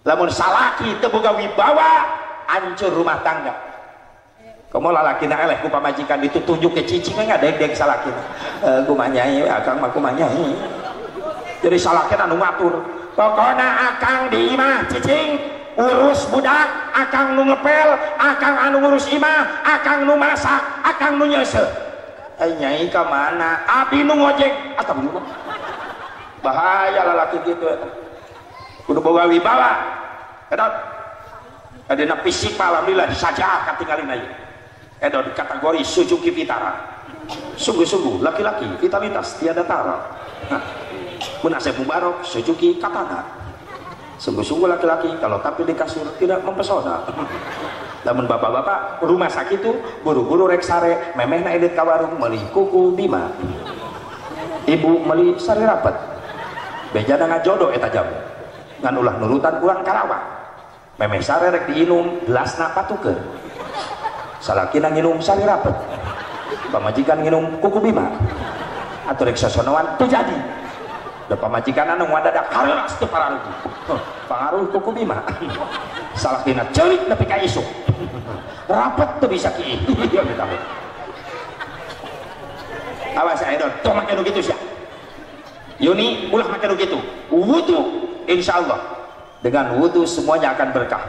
lamun salaki teu boga wibawa hancur rumah tangga komo lalakina eleh ku pamajikan ditutunjuk ke cicing ngadeg-deg salakina kumaha nyai akang mah kumaha nyai jadi salakina anu ngatur pokona akang di imah cicing urus budak akang nu ngepel akang anu ngurus imah akang nu masak akang nu nyeuseut nyai ka mana abdi nu ngojek atau dulu bahaya lalaki gitu kudu boga wibawa edot adina fisik alhamdulillah saja katinggalin aja edot di kategori Suzuki Vitara sungguh-sungguh laki-laki vitalitas tiada tara Munasib Mubarok Suzuki Katana sungguh-sungguh laki-laki kalau tampil di kasur tidak mempesona namun bapak-bapak rumah sakit itu buru-buru rek sare memehna edit ka warung meuli kuku Bima ibu meuli sari rapet bejana ngajodoh eta jamu ngan ulah nurutan kurang karawak memeh sare rek diinum gelasna patukeun salakina nginum sari rapet pamajikan nginum kuku Bima atuh rek sosonoan teu jadi da pamajikan anu ngadadak harelas teu pararuh pangaruh kuku Bima salakina ceulik nepi ka isuk rapet tuh bisa ki iya kita awas saya dong tuh makin gitu sih Yuni ulah makin gitu wudu insyaallah dengan wudu semuanya akan berkah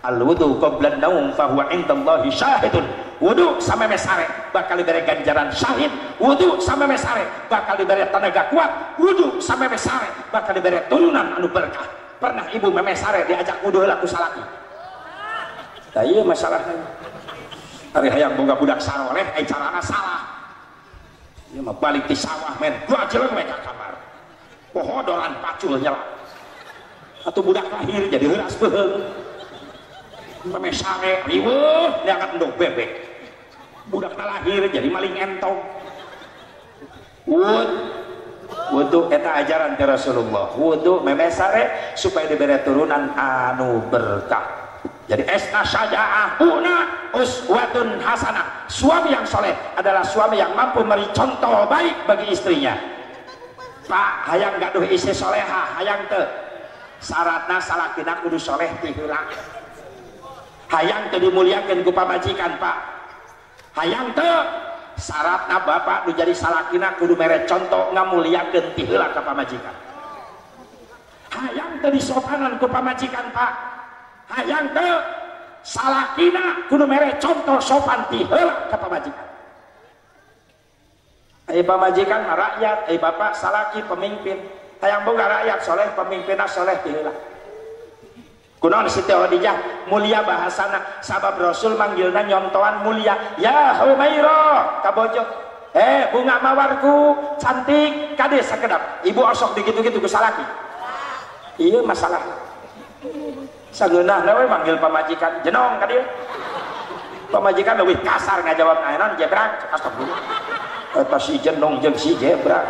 al wudu qabla naum fahuwa indallahi syahidun wudu sampai mesare bakal diberi ganjaran syahid wudu sampai mesare bakal diberi tenaga kuat wudu sampai mesare bakal diberi turunan anu berkah pernah ibu memesare diajak wudu laku salaki nah iya masalahnya hari hayang boga budak saroleh carana salah iya mah balik di sawah men gua jeleng mereka kamar pohodoran pacul nyala atau budak lahir jadi heuras beheung memesare riweuh diangkat endog bebek budak lahir jadi maling entong wudu eta ajaran ke Rasulullah wudu memesare supaya diberi turunan anu berkah jadi esna syaja'ahuna uswatun hasanah suami yang soleh adalah suami yang mampu memberi contoh baik bagi istrinya Pak hayang gaduh istri soleha hayang teu syaratna salakina kudu soleh ti heula hayang teu dimuliakeun ku pamajikan Pak hayang teu syaratna bapak nu jadi salakina kudu mere contoh ngamuliakeun ti heula ka pamajikan hayang teu disopanan ku pamajikan Pak hayang teu salakina kudu mere contoh sopan ti heula ka pamajikan pamajikan rakyat bapak salaki pemimpin hayang boga rakyat soleh pemimpinna soleh ti heula kunaon Siti Khadijah mulia bahasana sabab Rasul manggilna nyontoan mulia ya Humaira kabojok bunga mawarku cantik kades sakedap ibu osok digitu-gitu ku salaki iya masalah sangeunahna we manggil pamajikan jenong ka dieu pamajikan leuwih kasar ngajawab naon jebrak astagfirullah eta si jenong jeung si jebrak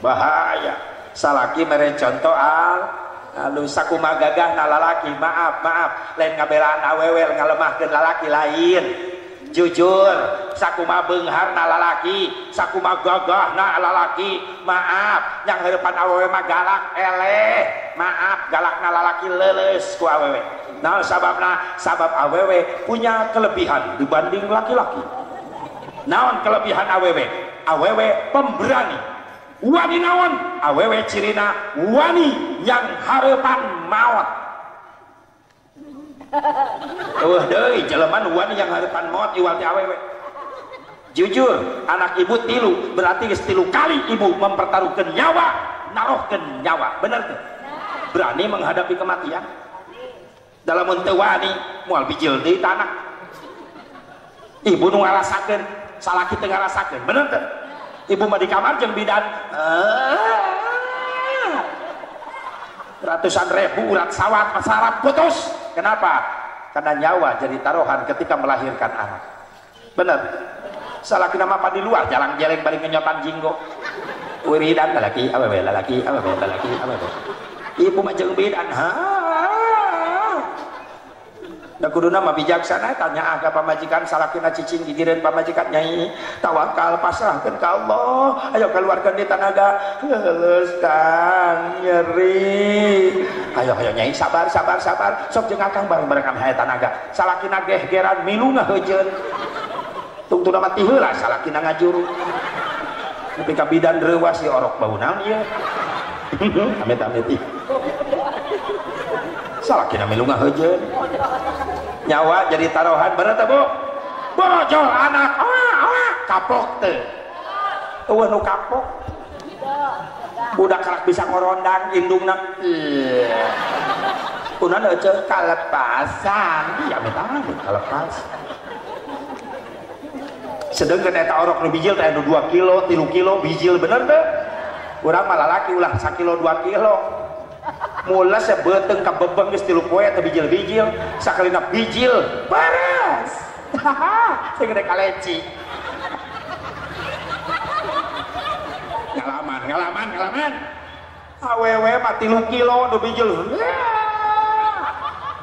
bahaya salaki mere contoh aduh sakumaha gagah na lalaki maaf lain ngabelaan awewe ngalemahkeun lalaki lain jujur sakumaha beunghar na lalaki sakumaha gagah na lalaki maaf yang heurepan awewe mah galak eleh maaf galak na lalaki leuleus ku awewe nah sabab awewe punya kelebihan dibanding laki-laki naon kelebihan awewe pemberani wani naon awewe cirina wani yang hareupan maot deui jelema wani yang hareupan maot iwal ti awewe jujur anak ibu tilu berarti geus 3 kali ibu mempertaruhkan nyawa narohkeun nyawa bener tuh berani menghadapi kematian dalam teu wani moal bijil deui tanah ibu nu ngarasakeun salaki teu ngarasakeun bener tuh ibu mah di kamar jeung bidan ratusan ribu urat sawat pasarap putus kenapa? Karena nyawa jadi taruhan ketika melahirkan anak bener salaki nama apa di luar jalan jeleng balik ngenyotan jinggo wiridan lalaki awewe ibu mah jeung bidan da kuduna mah bijaksana tanya ka pamajikan salakina cicing gigireun pamajikan nyai tawakal pasrahkeun ka Allah ayo keluarkan di tanaga geus Kang nyeri ayo nyai sabar sok jeung akang bareng-bareng ka haye tanaga salakina gehgeran milu ngaheujeun tungtuna mah ti heula salakina ngajuru nepi ka bidan reuwas si orok bau naon ieu amit-amit salakina milu ngaheujeun nyawa jadi taruhan bener teh Bu bojol anak kapok teh eueuh nu kapok budak karak bisa ngorondang indungna kunaon eueuh kalepasan iya metang kalepas sedengkeun eta orok nu bijil teh 2 kilo 3 kilo bijil bener teh urang mah lalaki ulah 1 kilo 2 kilo mula saya beteng ka bebeng geus 3 poe teh bijil-bijil sakalina bijil baras saya gede kaleci ngalaman awewe mah 3 kilo nu bijil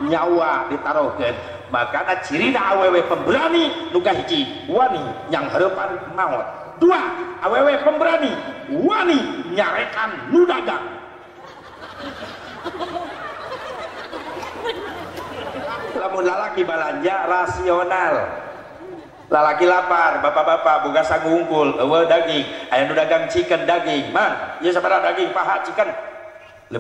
nyawa ditaruhkeun makana cirina awewe pemberani nu kahiji wani yang hareupan maot 2 awewe pemberani wani nyarekan nu dagang lamun lamun lalaki balanja rasional, lalaki lapar, bapak-bapak boga sanggu unggul eueuh daging, aya nu dagang chicken daging, mang ieu sabaraha daging paha chicken 5.000,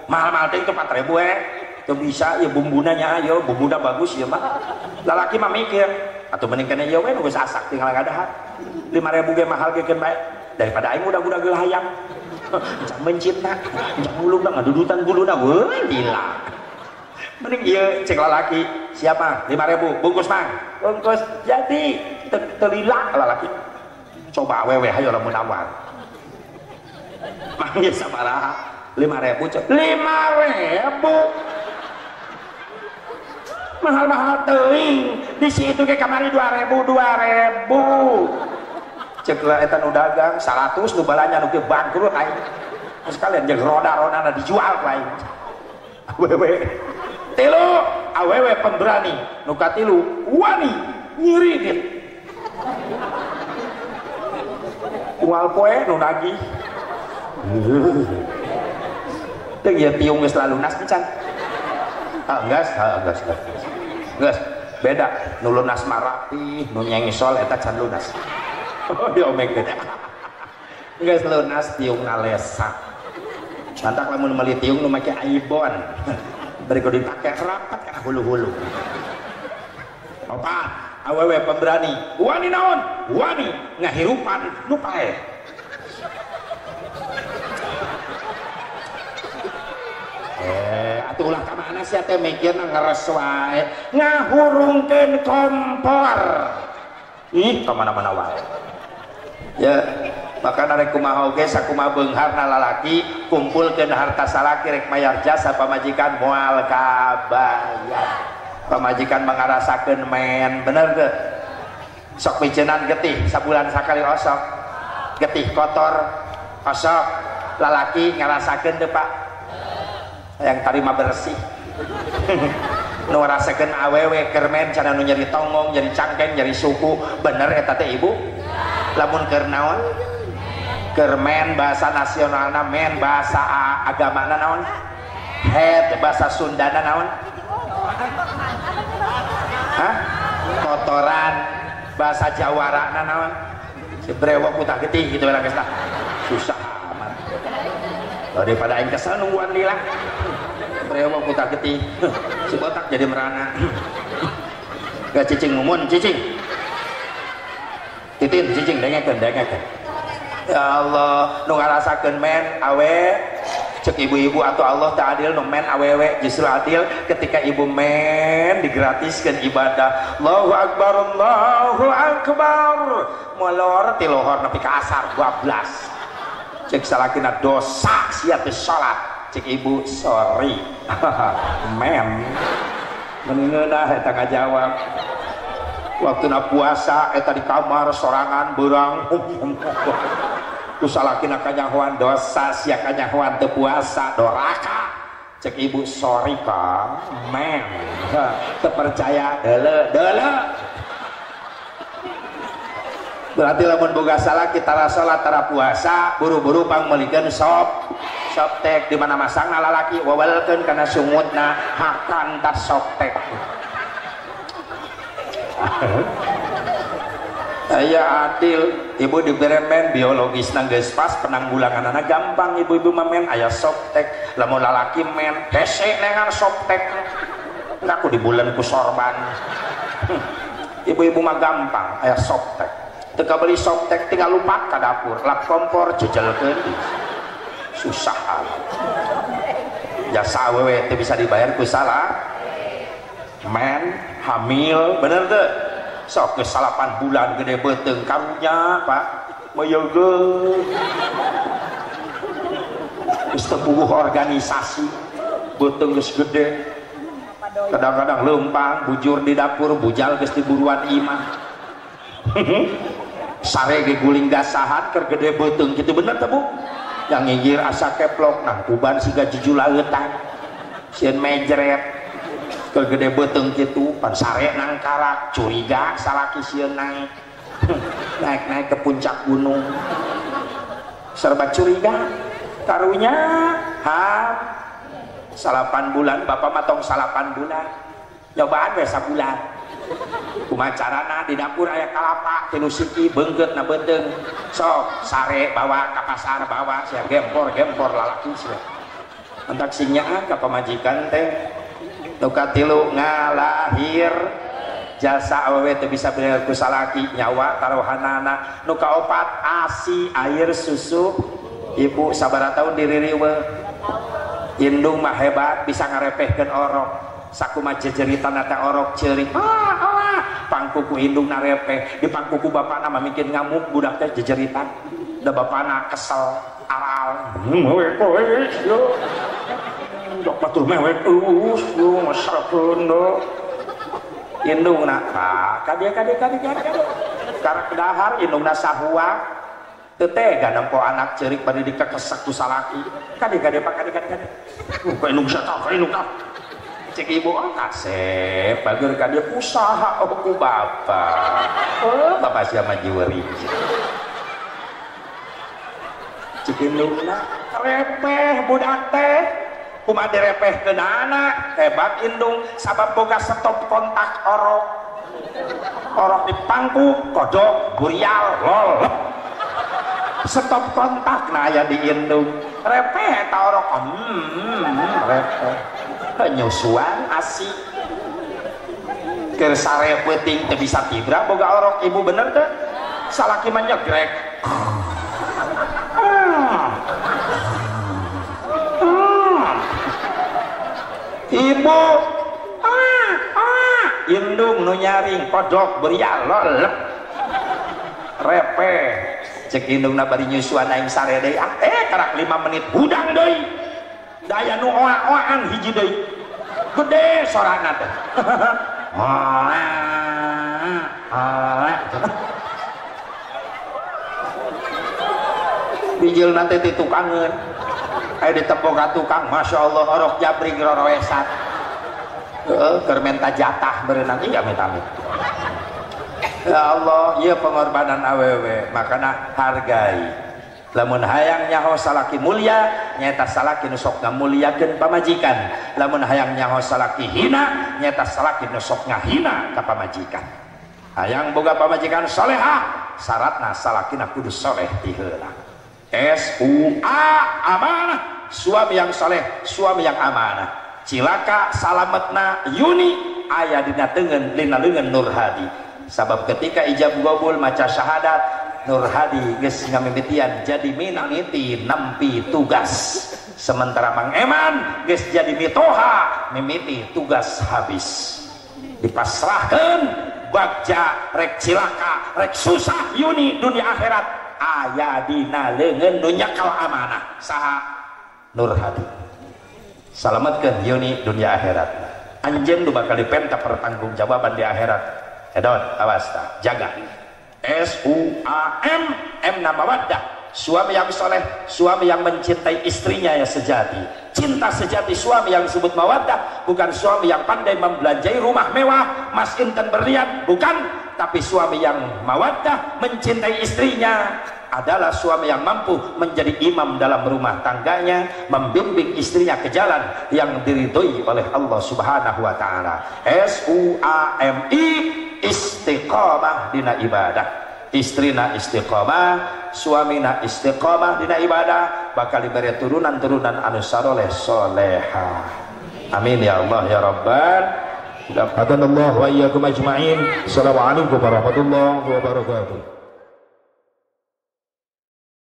mahal-mahal teh itu 4.000 itu bisa ya bumbuna nya ayo bumbuna bagus ya mah, lalaki mah mikir atuh mending kene ieu we nu geus asak tinggal ngadahat 5.000 ge mahal ge keun bae daripada aing udah geul hayang cak mencitna cak buluna ngadudutan buluna weuh gila mending ieu cek lalaki siapa 5.000 bungkus mang bungkus jadi telila lalaki coba awewe hayo lamun awal mang ge sabaraha 5.000 cek 5.000 mahal-mahal teuing di situ ke kamari 2.000 cek lah eta nu dagang 100 nu balanya nu ge bangkrut aing sekalian jeung roda-rodana dijual ka aing awewe tilu awewe pemberani nu katilu wani nyiridit ual poe nu nagih teu ieu tiung geus lalunas pisan geus beda nu lunas marapi nu nyengisol eta can lunas oh diomekeun geus lunas tiung nalesa santak lamun meuli tiung nu make aibon bari kudu dipake rapat kana hulu-hulu opat awewe pemberani wani naon wani ngahirupan nu pae atuh ulah ka mana sia teh mikirna ngares wae ngahurungkeun kompor ih ka mana-mana wae ya maka narek kumaha oge sakumaha beungharna lalaki kumpulkeun harta salaki rek mayar jasa pamajikan moal kabayar pamajikan mangarasakeun men bener teu sok picenan getih sabulan sakali osok getih kotor osok lalaki ngarasakeun teu Pak yang tarima bersih nu rasakeun awewe kermen cenah nu nyeri tongong nyeri cangkeng nyeri suku bener eta teh ibu lamun keur naon kermen bahasa nasionalna men bahasa agamana naon head bahasa Sundana naon hah kotoran bahasa Jawarana naon si brewok utah getih gitu bener geus susah amat daripada aing kesel nungguan lila brewok utah getih si botak jadi merana gak cicing mumun cicing titin cicing dengekeun ya Allah nu ngarasakeun men awe cek ibu-ibu atau Allah tak adil nu men awewe justru adil ketika ibu men digratiskeun ibadah Allahu akbar molor ti lohor nepi ka asar 12 cek salakina dosa sia teu salat cek ibu sorry men meningeunah eta ngajawab waktu na puasa eta di kamar sorangan beurang terus salakina kanyahoan dosa sia kanyahoan teu puasa doraka cek ibu sorry ka men teu percaya deuleu berarti lamun boga salah kita salat tara puasa buru-buru pangmelikeun sop tek di mana masangna lalaki wawalkeun kana sungutna hakan tas sop tek aya adil ibu dibere men biologisna geus pas penanggulanganana gampang ibu-ibu mamen aya sop tek lamun lalaki men hese nengan sop tek ngaku di bulan ku sorban ibu-ibu mah gampang aya sop tek teka beli soptek tinggal lupa ke dapur lap kompor jejelkeun susah jasa awewe itu bisa dibayar ku salah men hamil bener tuh sok ke 8 bulan gede beteng karunya Pak moyoge geus puguh organisasi beteng geus gede kadang-kadang lempang bujur di dapur bujal geus diburuan imah sare ge guling gasahan keur gede beuteung kitu bener teh Bu yang ngigir asa keplok nah kuban siga jujulautan sieun mejret keur gede beuteung kitu pan sare nang karak curiga salaki sieun naik naik ke puncak gunung serba curiga karunya 8 bulan bapak matong 8 bulan nyobaan we sabulan kumaha carana di dapur aya kalapa 3 siki beungkeut na beuteng sok sare bawa ka pasar bawa sia gempor lalaki sia entak sinyaan ka pamajikan teh nu katilu ngalahir jasa awewe teu bisa bener ku salaki nyawa taruhanana nu kaopat ASI air susu ibu sabaraha taun diririweuh indung mah hebat bisa ngarepehkeun orok sakumaha jejeritan teh orok ceurik pangkuku indung narepeh di pangkuku bapana mah mungkin ngamuk budak teh jejeritan da bapana kesel aral yo dok batur mewek yo masakeun do indungna kadia karek dahar indungna sahua teu tega nempo anak ceurik bari dikekesek ku salaki kade pak kade ku indung satah ka indung cek ibu kasep bager kade usaha ku bapak bapak sia majiweri cek indungna repeh budak teh kumaha direpehkeun anak hebat indung sabab boga stop kontak orok di pangku kodok burial lol stop kontak nah aya di indung repeh eta orok repeh nyusuan ASI keur sare peuting teu bisa tibra boga orok ibu bener teh salaki mah nyegrek ibu indung nu nyaring kodok berial lolep repeh cek indungna bari nyusuan aing sare deui karak 5 menit budang deui daya nu oa-oaan hiji deui gede sorana teh bijil nanti ditukangeun aya ditepok ka tukang Masya Allah orok jabring roroesan keur menta jatah berenang iya amit-amit ya Allah ieu pengorbanan awewe makana hargai lamun hayang nyaho salaki mulia nyaeta salaki nu sok ngamulyakeun pamajikan lamun hayang nyaho salaki hina nyaeta salaki nu sok ngahina ka pamajikan hayang boga pamajikan salehah syaratna salakina kudu saleh ti heula SUA amanah suami yang saleh suami yang amanah cilaka salametna Yuni aya dina teungeun lina leungeun Nur Hadi sabab ketika ijab gobul maca syahadat Nur Hadi geus ngamimitian jadi minangiti nampi tugas sementara Mang Eman geus jadi mitoha mimiti tugas habis dipasrahkeun bagja rek cilaka rek susah Yuni dunia akhirat aya dina leungeun nu nyakal amanah saha Nur Hadi salametkeun Yuni dunia akhirat anjeun nu bakal dipenta pertanggungjawaban di akhirat edon awas ta jaga SUAM na mawaddah suami yang soleh suami yang mencintai istrinya yang sejati cinta sejati suami yang disebut mawaddah bukan suami yang pandai membelanjai rumah mewah mas inten berlian bukan tapi suami yang mawaddah mencintai istrinya adalah suami yang mampu menjadi imam dalam rumah tangganya membimbing istrinya ke jalan yang diridhoi oleh Allah Subhanahu wa taala SUAMI istiqamah dina ibadah istrina istiqamah suamina istiqamah dina ibadah bakal diberi turunan-turunan anu saleh soleha amin ya Allah ya Rabbal alamin. Wa iyyakum ajma'in. Assalamualaikum warahmatullahi wabarakatuh.